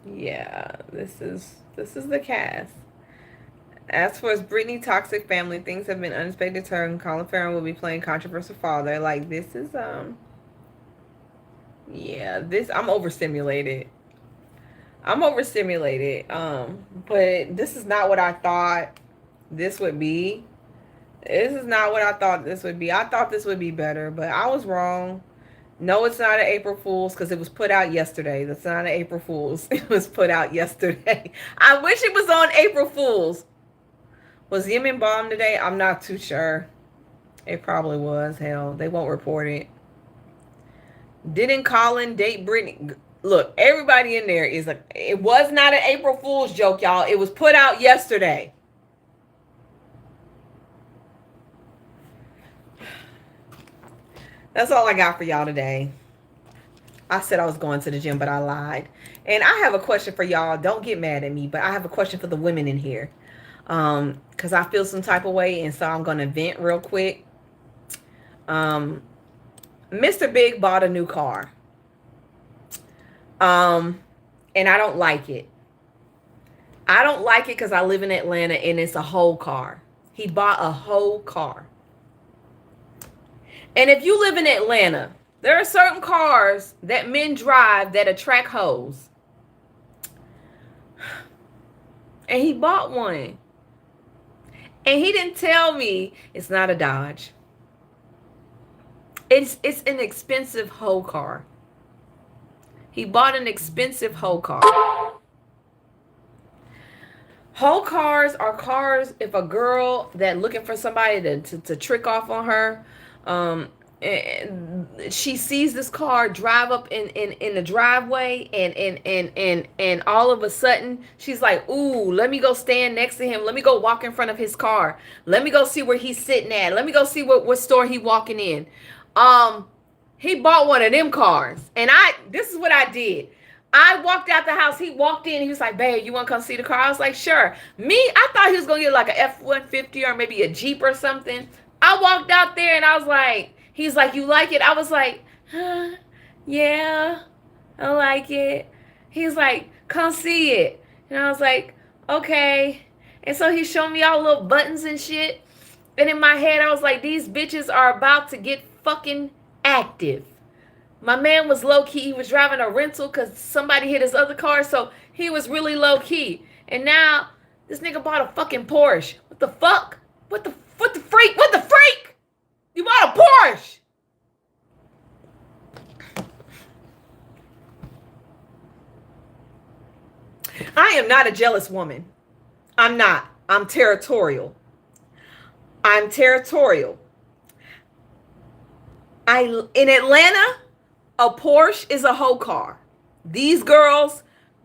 Yeah, this is the cast. As for his Britney toxic family, things have been unexpected turn. Colin Farrell will be playing controversial father. Like this is yeah, this I'm overstimulated. I'm overstimulated. But this is not what I thought this would be. This is not what I thought this would be. I thought this would be better, but I was wrong. No, it's not an April Fool's because it was put out yesterday. That's not an April Fool's. It was put out yesterday. I wish it was on April Fool's. Was Yemen bombed today? I'm not too sure. It probably was. Hell, they won't report it. Didn't Colin date Britney? Look, everybody in there is like, it was not an April Fool's joke, y'all. It was put out yesterday. That's all I got for y'all today. I said I was going to the gym, but I lied. And I have a question for y'all. Don't get mad at me, but I have a question for the women in here. Because I feel some type of way, and so I'm going to vent real quick. Mr. Big bought a new car. And I don't like it. I don't like it because I live in Atlanta and it's a whole car. He bought a whole car. And if you live in Atlanta, there are certain cars that men drive that attract hoes. And he bought one. And he didn't tell me it's not a Dodge. It's an expensive hoe car. He bought an expensive hoe car. Hoe cars are cars if a girl that looking for somebody to trick off on her, and she sees this car drive up in the driveway, and all of a sudden she's like, ooh, let me go stand next to him. Let me go walk in front of his car. Let me go see where he's sitting at. Let me go see what store he walking in. He bought one of them cars, and this is what I did. I walked out the house. He walked in. He was like, babe, you want to come see the car? I was like, sure. I thought he was going to get like a F-150 or maybe a Jeep or something. I walked out there and I was like, he's like, you like it? I was like, huh? Yeah, I like it. He's like, come see it. And I was like, okay. And so he showed me all the little buttons and shit. And in my head, I was like, these bitches are about to get fucking active. My man was low-key. He was driving a rental because somebody hit his other car, so he was really low-key. And now, this nigga bought a fucking Porsche. What the fuck? What the freak? What the freak? You bought a Porsche! I am not a jealous woman. I'm not. I'm territorial. I'm territorial. In Atlanta, a Porsche is a hoe car. These girls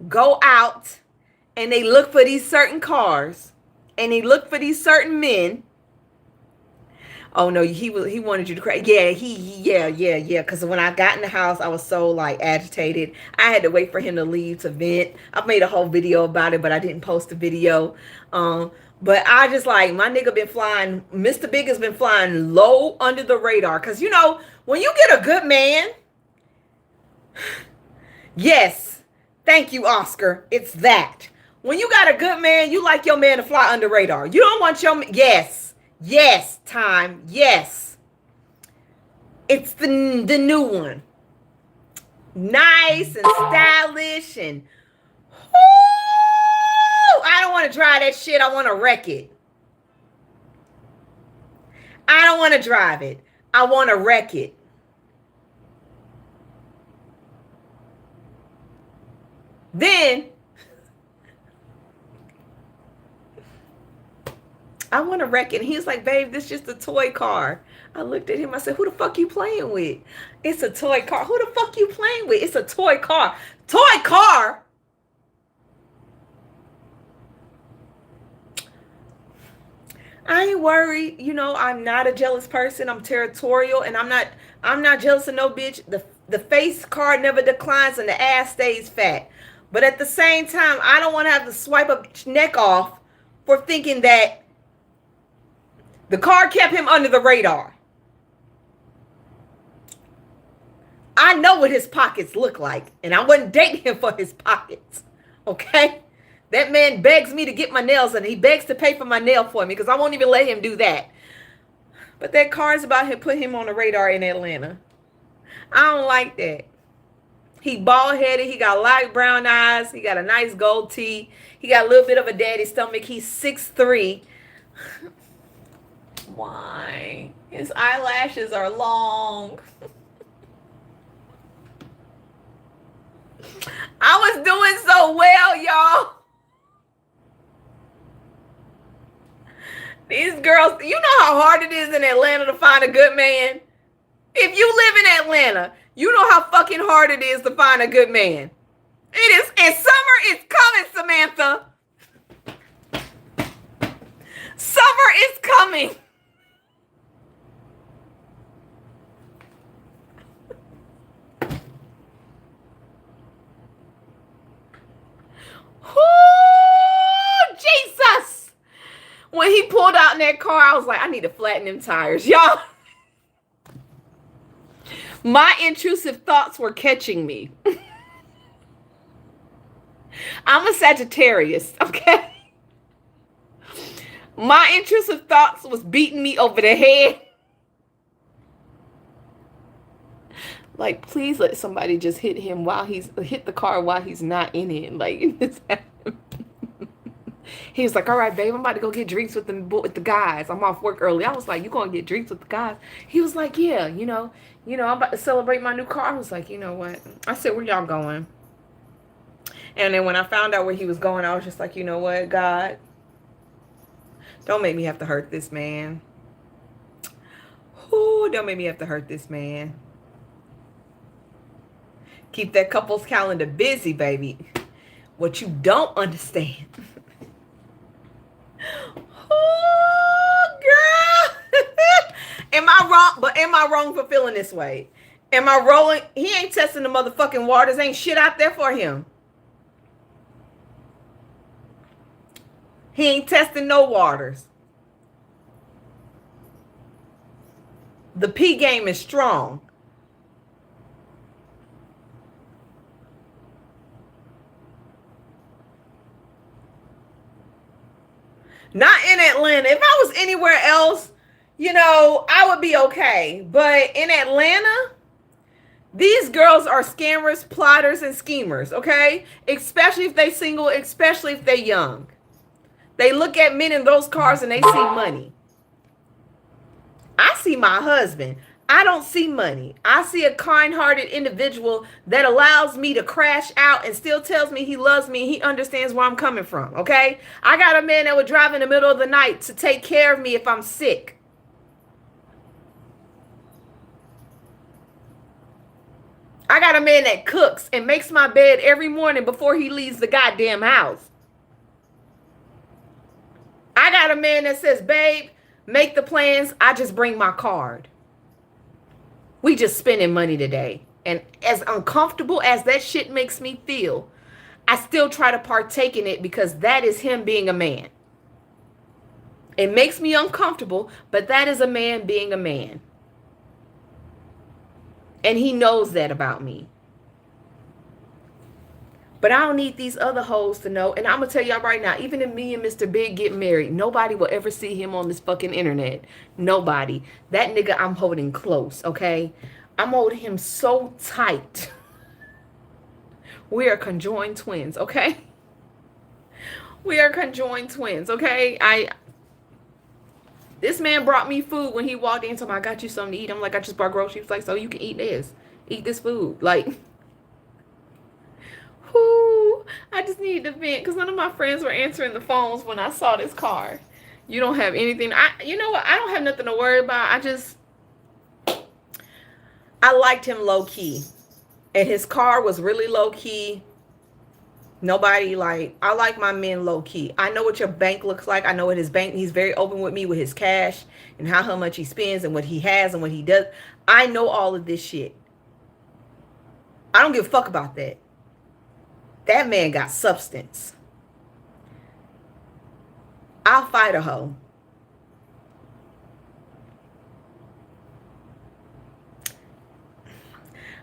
go out and they look for these certain cars and they look for these certain men. Oh no, he wanted you to cry. Yeah. Because when I got in the house, I was so like agitated. I had to wait for him to leave to vent. I made a whole video about it, but I didn't post the video. But I just like, my nigga been flying, Mr. Big has been flying low under the radar. Because, you know, when you get a good man, yes, thank you, Oscar. It's that. When you got a good man, you like your man to fly under radar. You don't want your, yes, time, yes. It's the new one. Nice and stylish and, I don't want to drive that shit. I want to wreck it. I don't want to drive it. I want to wreck it. Then I want to wreck it. And he's like, babe, this is just a toy car. I looked at him. I said, who the fuck you playing with? It's a toy car. Who the fuck you playing with? It's a toy car. Toy car? I ain't worried. You know, I'm not a jealous person. I'm territorial, and I'm not jealous of no bitch. The face card never declines and the ass stays fat. But at the same time, I don't want to have to swipe a bitch neck off for thinking that the car kept him under the radar. I know what his pockets look like, and I wouldn't date him for his pockets. Okay? That man begs me to get my nails and he begs to pay for my nail for me because I won't even let him do that. But that car is about to put him on the radar in Atlanta. I don't like that. He bald headed. He got light brown eyes. He got a nice gold tee. He got a little bit of a daddy stomach. He's 6'3". Why? His eyelashes are long. I was doing so well, y'all. These girls, you know how hard it is in Atlanta to find a good man? If you live in Atlanta, you know how fucking hard it is to find a good man. It is, and summer is coming, Samantha. Summer is coming. Ooh, Jesus. When he pulled out in that car, I was like, I need to flatten them tires, y'all. My intrusive thoughts were catching me. I'm a Sagittarius, okay? My intrusive thoughts was beating me over the head. Like, please let somebody just hit the car while he's not in it. Like, he was like, all right, babe, I'm about to go get drinks with the guys. I'm off work early. I was like, you going to get drinks with the guys? He was like, yeah, I'm about to celebrate my new car. I was like, you know what? I said, where y'all going? And then when I found out where he was going, I was just like, you know what, God? Don't make me have to hurt this man. Ooh, don't make me have to hurt this man. Keep that couple's calendar busy, baby. What you don't understand. Oh, girl. Am I wrong? But am I wrong for feeling this way? Am I rolling? He ain't testing the motherfucking waters. Ain't shit out there for him. He ain't testing no waters. The P game is strong. Not in Atlanta. If I was anywhere else, I would be okay. But in Atlanta, these girls are scammers, plotters, and schemers, okay? Especially if they single, especially if they young. They look at men in those cars and they see money. I see my husband. I don't see money. I see a kind-hearted individual that allows me to crash out and still tells me he loves me. He understands where I'm coming from, okay? I got a man that would drive in the middle of the night to take care of me if I'm sick. I got a man that cooks and makes my bed every morning before he leaves the goddamn house. I got a man that says, babe, make the plans. I just bring my card. We just spending money today. And as uncomfortable as that shit makes me feel, I still try to partake in it because that is him being a man. It makes me uncomfortable, but that is a man being a man. And he knows that about me. But I don't need these other hoes to know. And I'm going to tell y'all right now, even if me and Mr. Big get married, nobody will ever see him on this fucking internet. Nobody. That nigga I'm holding close, okay? I'm holding him so tight. We are conjoined twins, okay? We are conjoined twins, okay? This man brought me food when he walked in and told me, I got you something to eat. I'm like, I just brought groceries. He was like, so you can eat this. Eat this food. Like... Whoo, I just needed to vent because none of my friends were answering the phones when I saw this car. You don't have anything. You know what? I don't have nothing to worry about. I liked him low key. And his car was really low key. Nobody I like my men low key. I know what your bank looks like. I know what his bank, he's very open with me with his cash and how much he spends and what he has and what he does. I know all of this shit. I don't give a fuck about that. That man got substance. I'll fight a hoe.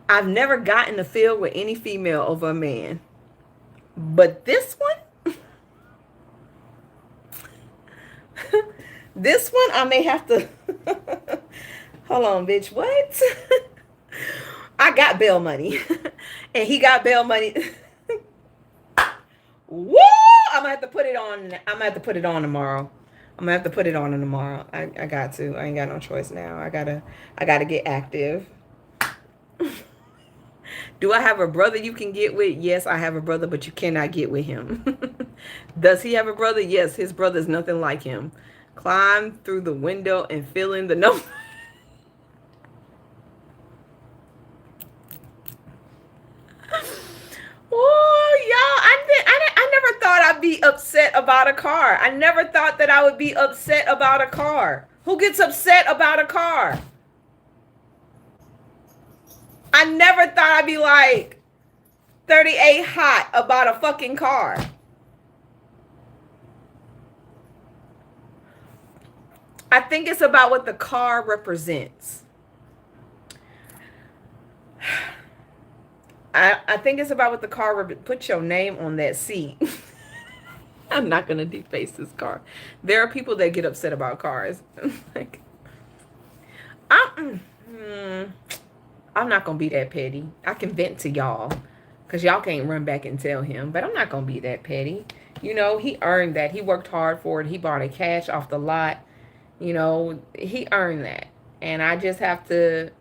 I've never gotten to feel with any female over a man. But this one, This one I may have to. Hold on, bitch. What? I got bail money, and he got bail money. Woo! I'm gonna have to put it on. I'm gonna have to put it on tomorrow. I'm gonna have to put it on tomorrow. I got to. I ain't got no choice now. I gotta get active. Do I have a brother you can get with? Yes, I have a brother, but you cannot get with him. Does he have a brother? Yes, his brother is nothing like him. Climb through the window and fill in the number. Oh, y'all, I never thought I'd be upset about a car. I never thought that I would be upset about a car. Who gets upset about a car? I never thought I'd be like 38 hot about a fucking car. I think it's about what the car represents. I think it's about what the car put your name on that seat. I'm not gonna deface this car. There are people that get upset about cars. Like, I'm not gonna be that petty. I can vent to y'all, cause y'all can't run back and tell him. But I'm not gonna be that petty. You know, he earned that. He worked hard for it. He bought it cash off the lot. You know, he earned that, and I just have to,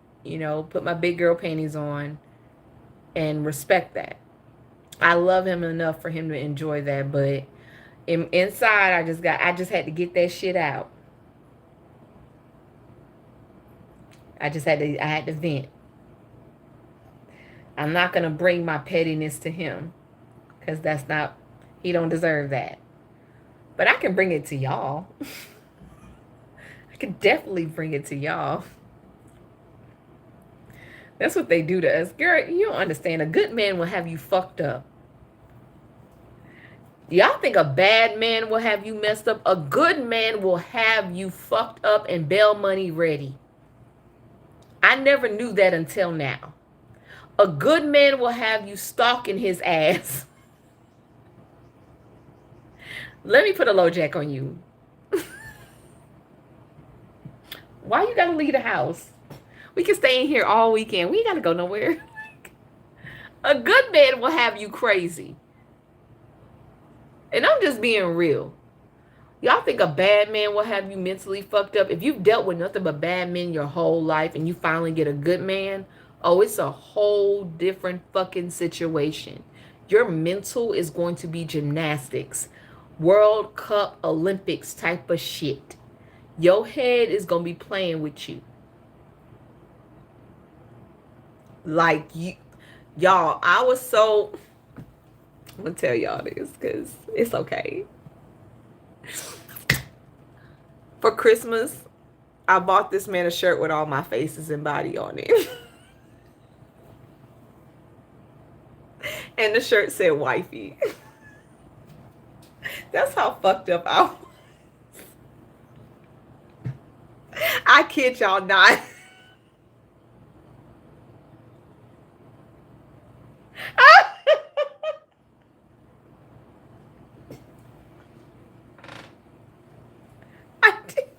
put my big girl panties on and respect that. I love him enough for him to enjoy that, but inside I just had to get that shit out. I had to vent. I'm not going to bring my pettiness to him, cuz he don't deserve that. But I can bring it to y'all. I can definitely bring it to y'all. That's what they do to us. Girl, you don't understand. A good man will have you fucked up. Y'all think a bad man will have you messed up? A good man will have you fucked up and bail money ready. I never knew that until now. A good man will have you stalking his ass. Let me put a low jack on you. Why you gotta leave the house? We can stay in here all weekend. We ain't gotta go nowhere. A good man will have you crazy. And I'm just being real. Y'all think a bad man will have you mentally fucked up? If you've dealt with nothing but bad men your whole life and you finally get a good man, oh, it's a whole different fucking situation. Your mental is going to be gymnastics, World Cup, Olympics type of shit. Your head is going to be playing with you. Like, y'all, I was so... I'm going to tell y'all this because it's okay. For Christmas, I bought this man a shirt with all my faces and body on it. And the shirt said wifey. That's how fucked up I was. I kid y'all not. I did.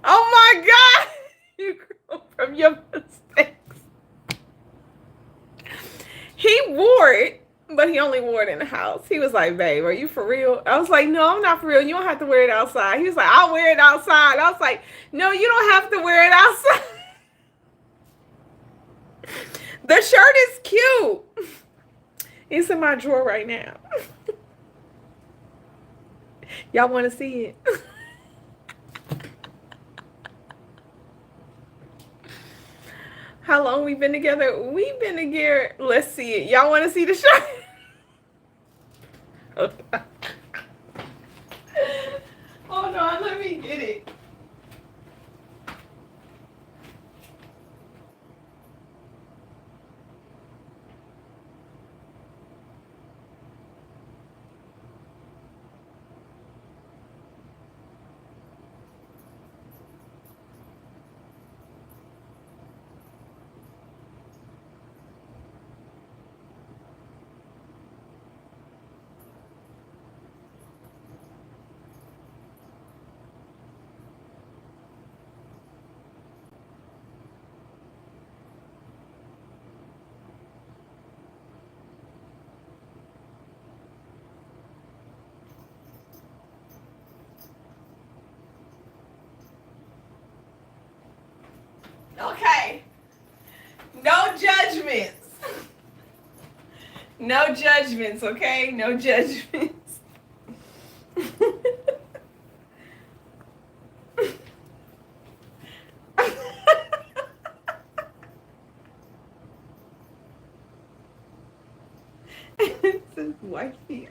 Oh my God. You grow from your mistakes. He wore it, but he only wore it in the house. He was like, babe, are you for real? I was like, no, I'm not for real. You don't have to wear it outside. He was like, I'll wear it outside. I was like, no, you don't have to wear it outside. The shirt is cute. It's in my drawer right now. Y'all want to see it? How long we been together? We've been together. Let's see it. Y'all want to see the shirt? Hold on, let me get it. Okay. No judgments. No judgments, okay? No judgments. It says wifey.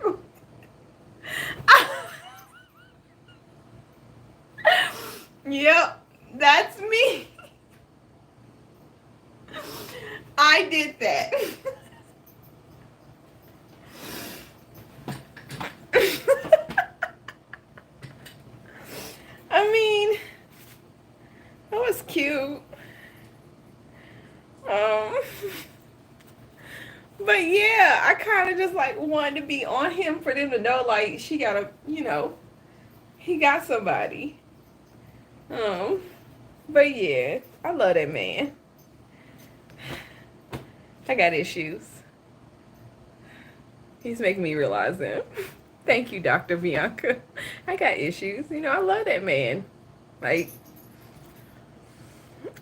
Yep, that's me. I did that. I mean, that was cute. Um, but yeah, I kind of just like wanted to be on him for them to know, like, she got a, he got somebody. Um, but yeah, I love that man. I got issues. He's making me realize them. Thank you, Dr. Bianca. I got issues. I love that man. Like,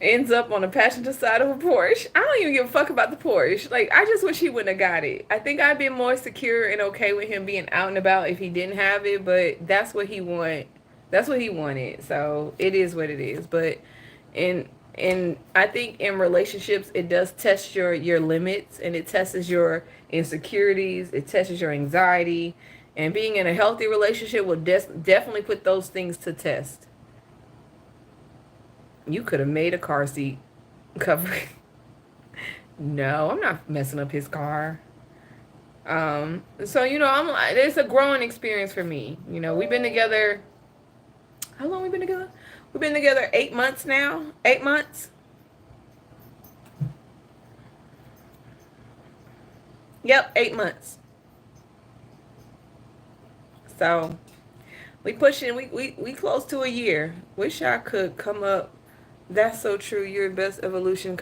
ends up on the passenger side of a Porsche. I don't even give a fuck about the Porsche. Like, I just wish he wouldn't have got it. I think I'd been more secure and okay with him being out and about if he didn't have it, but that's what he wanted. That's what he wanted. So it is what it is. But and I think in relationships it does test your limits, and it tests your insecurities, it tests your anxiety, and being in a healthy relationship will definitely put those things to test. You could have made a car seat cover. No, I'm not messing up his car. So I'm like, it's a growing experience for me. We've been together. How long we been together? We've been together 8 months now. 8 months. Yep, 8 months. So we pushing. We close to a year. Wish I could come up. That's so true. You're the best evolution.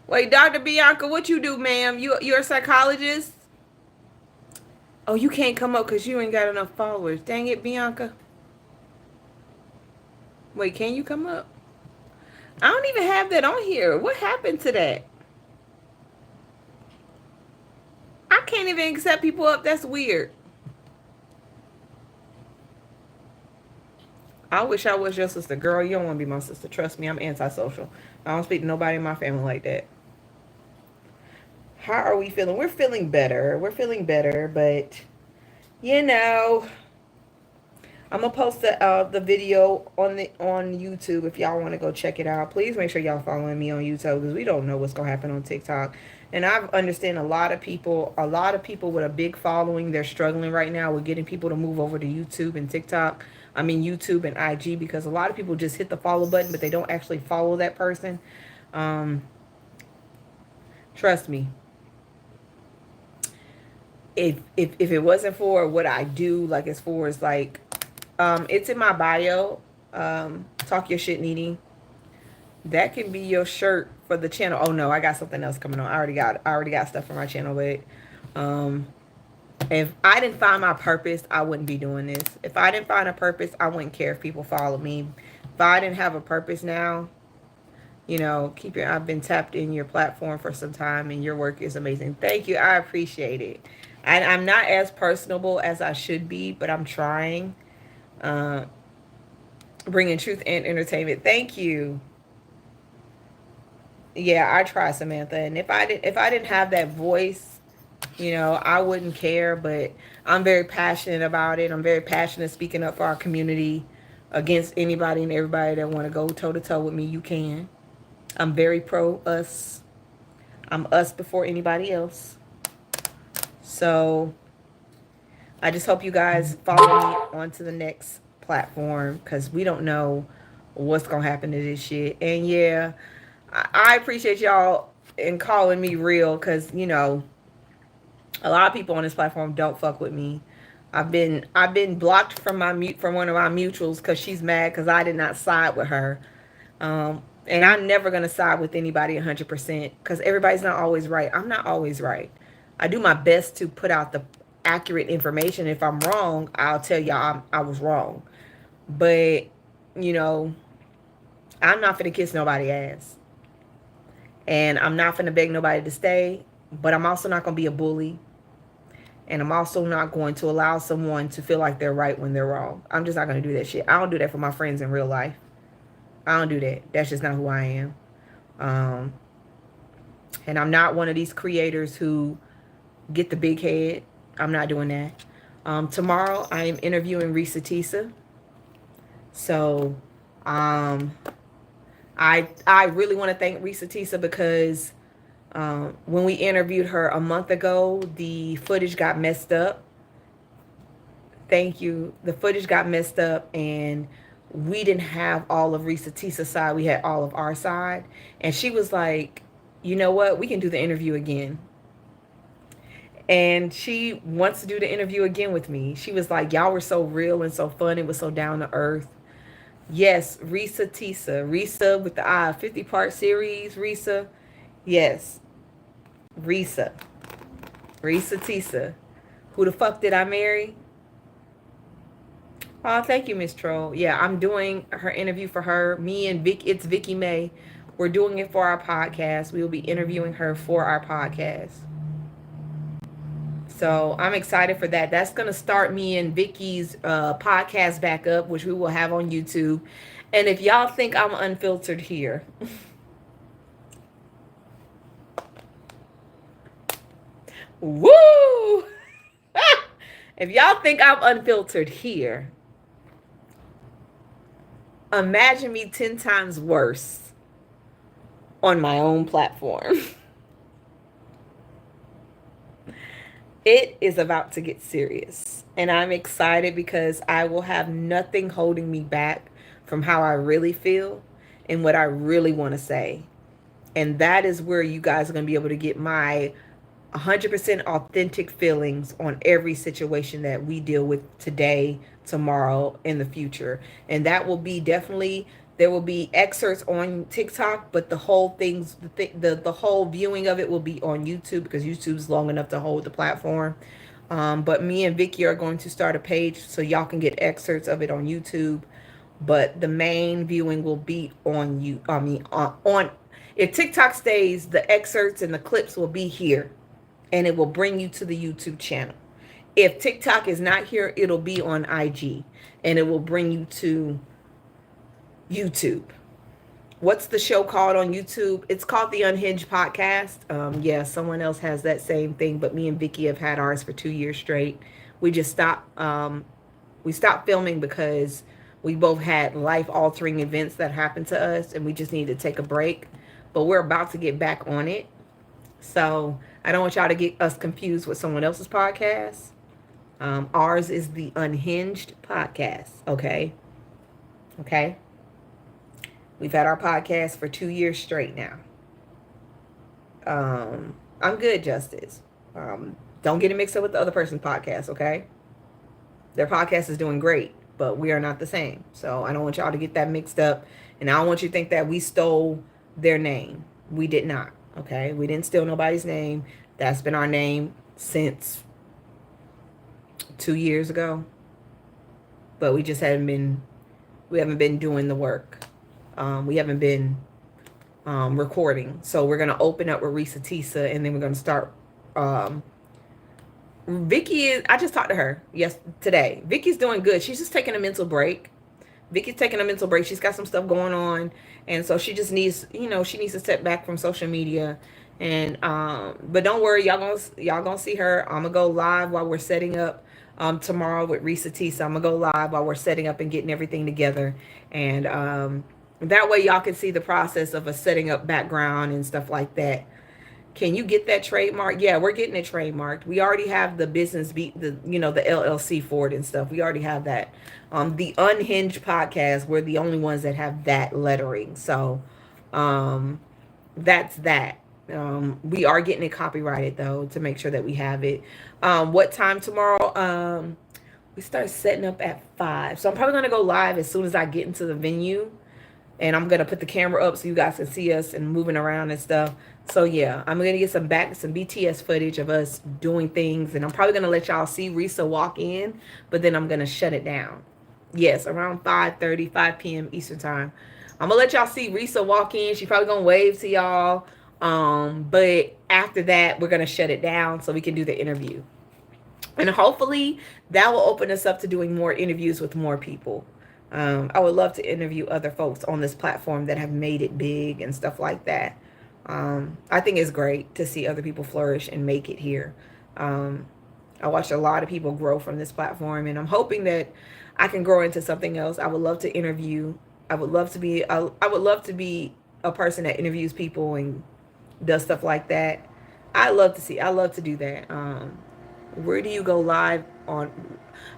Wait, Dr. Bianca, what you do, ma'am? You're a psychologist? Oh, you can't come up because you ain't got enough followers. Dang it, Bianca. Wait, can you come up? I don't even have that on here. What happened to that? I can't even accept people up. That's weird. I wish I was your sister. Girl, you don't want to be my sister. Trust me, I'm antisocial. I don't speak to nobody in my family like that. How are we feeling? We're feeling better. We're feeling better, but you know, I'm gonna post the video on YouTube if y'all want to go check it out. Please make sure y'all following me on YouTube because we don't know what's gonna happen on TikTok. And I understand a lot of people with a big following, they're struggling right now with getting people to move over to YouTube and TikTok. I mean YouTube and IG, because a lot of people just hit the follow button, but they don't actually follow that person. Um, Trust me, if it wasn't for what I do, like as far as like, it's in my bio. Talk your shit, Nene. That can be your shirt for the channel. Oh no, I got something else coming on. I already got stuff for my channel, but if I didn't find my purpose, I wouldn't be doing this. If I didn't find a purpose, I wouldn't care if people follow me. If I didn't have a purpose now, I've been tapped in your platform for some time, and your work is amazing. Thank you. I appreciate it. And I'm not as personable as I should be, but I'm trying. Uh, Bringing truth and entertainment. Thank you. Yeah, I try, Samantha. And if I didn't have that voice, I wouldn't care. But I'm very passionate about it. I'm very passionate speaking up for our community against anybody and everybody that want to go toe to toe with me. You can. I'm very pro us. I'm us before anybody else. So I just hope you guys follow me on to the next platform, because we don't know what's going to happen to this shit. And yeah, I appreciate y'all in calling me real, because, a lot of people on this platform don't fuck with me. I've been blocked from one of my mutuals because she's mad because I did not side with her. And I'm never going to side with anybody 100%, because everybody's not always right. I'm not always right. I do my best to put out the accurate information. If I'm wrong, I'll tell y'all I was wrong. But, I'm not finna kiss nobody ass. And I'm not going to beg nobody to stay, but I'm also not going to be a bully. And I'm also not going to allow someone to feel like they're right when they're wrong. I'm just not going to do that shit. I don't do that for my friends in real life. I don't do that. That's just not who I am. Um, and I'm not one of these creators who get the big head. I'm not doing that. Tomorrow, I am interviewing Risa Tisa. So, um, I really want to thank Risa Tisa because when we interviewed her a month ago, the footage got messed up. Thank you. The footage got messed up, and we didn't have all of Risa Tisa's side. We had all of our side. And she was like, you know what? We can do the interview again. And she wants to do the interview again with me. She was like, y'all were so real and so fun. It was so down to earth. Yes, Risa Tisa. Risa with the I, 50-part series. Risa. Yes, Risa. Risa Tisa. Who the fuck did I marry? Oh, thank you, Miss Troll. Yeah, I'm doing her interview for her. Me and Vic, it's Vicky May. We're doing it for our podcast. We will be interviewing her for our podcast. So I'm excited for that. That's going to start me and Vicky's podcast back up, which we will have on YouTube. And if y'all think I'm unfiltered here, woo! If y'all think I'm unfiltered here, imagine me 10 times worse on my own platform. It is about to get serious. And I'm excited because I will have nothing holding me back from how I really feel and what I really want to say. And that is where you guys are going to be able to get my 100% authentic feelings on every situation that we deal with today, tomorrow, in the future. And that will be definitely, there will be excerpts on TikTok, but the whole things, the whole viewing of it will be on YouTube because YouTube's long enough to hold the platform. But me and Vicky are going to start a page so y'all can get excerpts of it on YouTube. But the main viewing will be on you. I mean, on if TikTok stays, the excerpts and the clips will be here, and it will bring you to the YouTube channel. If TikTok is not here, it'll be on IG, and it will bring you to YouTube. What's the show called on YouTube? It's called The Unhinged Podcast. Yeah, someone else has that same thing, but me and Vicky have had ours for 2 years straight. We just stopped. We stopped filming because we both had life-altering events that happened to us, and we just needed to take a break. But we're about to get back on it. So I don't want y'all to get us confused with someone else's podcast. Ours is the Unhinged Podcast. Okay. We've had our podcast for 2 years straight now. I'm good, Justice. Don't get it mixed up with the other person's podcast, okay? Their podcast is doing great, but we are not the same. So I don't want y'all to get that mixed up. And I don't want you to think that we stole their name. We did not, okay? We didn't steal nobody's name. That's been our name since 2 years ago. But we just haven't been doing the work. We haven't been recording. So we're going to open up with Risa Tisa, and then we're going to start. I just talked to her today. Vicky's doing good. She's just taking a mental break. Vicky's taking a mental break. She's got some stuff going on. And so she just needs, she needs to step back from social media. And, but don't worry, y'all gonna see her. I'm gonna go live while we're setting up, tomorrow with Risa Tisa. I'm gonna go live while we're setting up and getting everything together. And, that way y'all can see the process of us setting up background and stuff like that. Can you get that trademark? Yeah, we're getting it trademarked. We already have the business the LLC for it and stuff. We already have that. The Unhinged Podcast, we're the only ones that have that lettering. So that's that. We are getting it copyrighted though to make sure that we have it. What time tomorrow? We start setting up at 5. So I'm probably gonna go live as soon as I get into the venue. And I'm going to put the camera up so you guys can see us and moving around and stuff. So, yeah, I'm going to get some BTS footage of us doing things. And I'm probably going to let y'all see Risa walk in. But then I'm going to shut it down. Yes, around 5 p.m. Eastern time. I'm going to let y'all see Risa walk in. She's probably going to wave to y'all. But after that, we're going to shut it down so we can do the interview. And hopefully that will open us up to doing more interviews with more people. I would love to interview other folks on this platform that have made it big and stuff like that. I think it's great to see other people flourish and make it here. I watched a lot of people grow from this platform, and I'm hoping that I can grow into something else. I would love to interview. I would love to be. I would love to be a person that interviews people and does stuff like that. I love to see. I love to do that. Where do you go live on?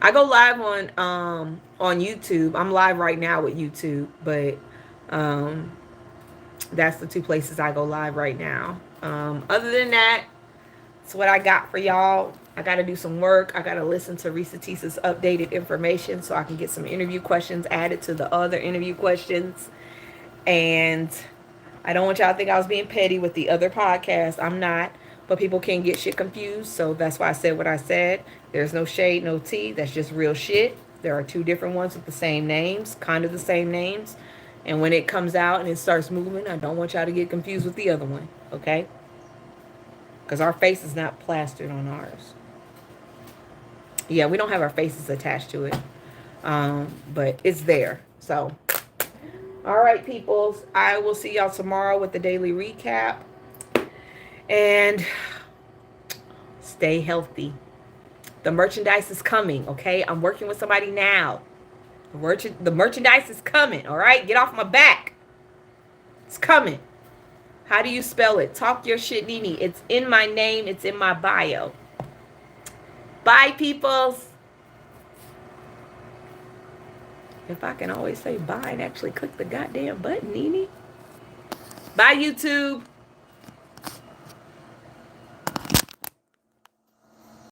I go live on YouTube. I'm live right now with YouTube, but um, that's the two places I go live right now. Other than that, it's what I got for y'all. I got to do some work. I got to listen to Risa Tisa's updated information so I can get some interview questions added to the other interview questions. And I don't want y'all to think I was being petty with the other podcast. I'm not. But people can get shit confused. So that's why I said what I said. There's no shade, no tea. That's just real shit. There are two different ones with the same names, kind of the same names. And when it comes out and it starts moving, I don't want y'all to get confused with the other one. Okay? Because our face is not plastered on ours. Yeah, we don't have our faces attached to it. But it's there. So, all right, peoples. I will see y'all tomorrow with the daily recap. And stay healthy. The merchandise is coming, okay? I'm working with somebody now. The merchandise is coming, all right? Get off my back. It's coming. How do you spell it? Talk your shit, Nene. It's in my name. It's in my bio. Bye, peoples. If I can always say bye and actually click the goddamn button, Nene. Bye, YouTube.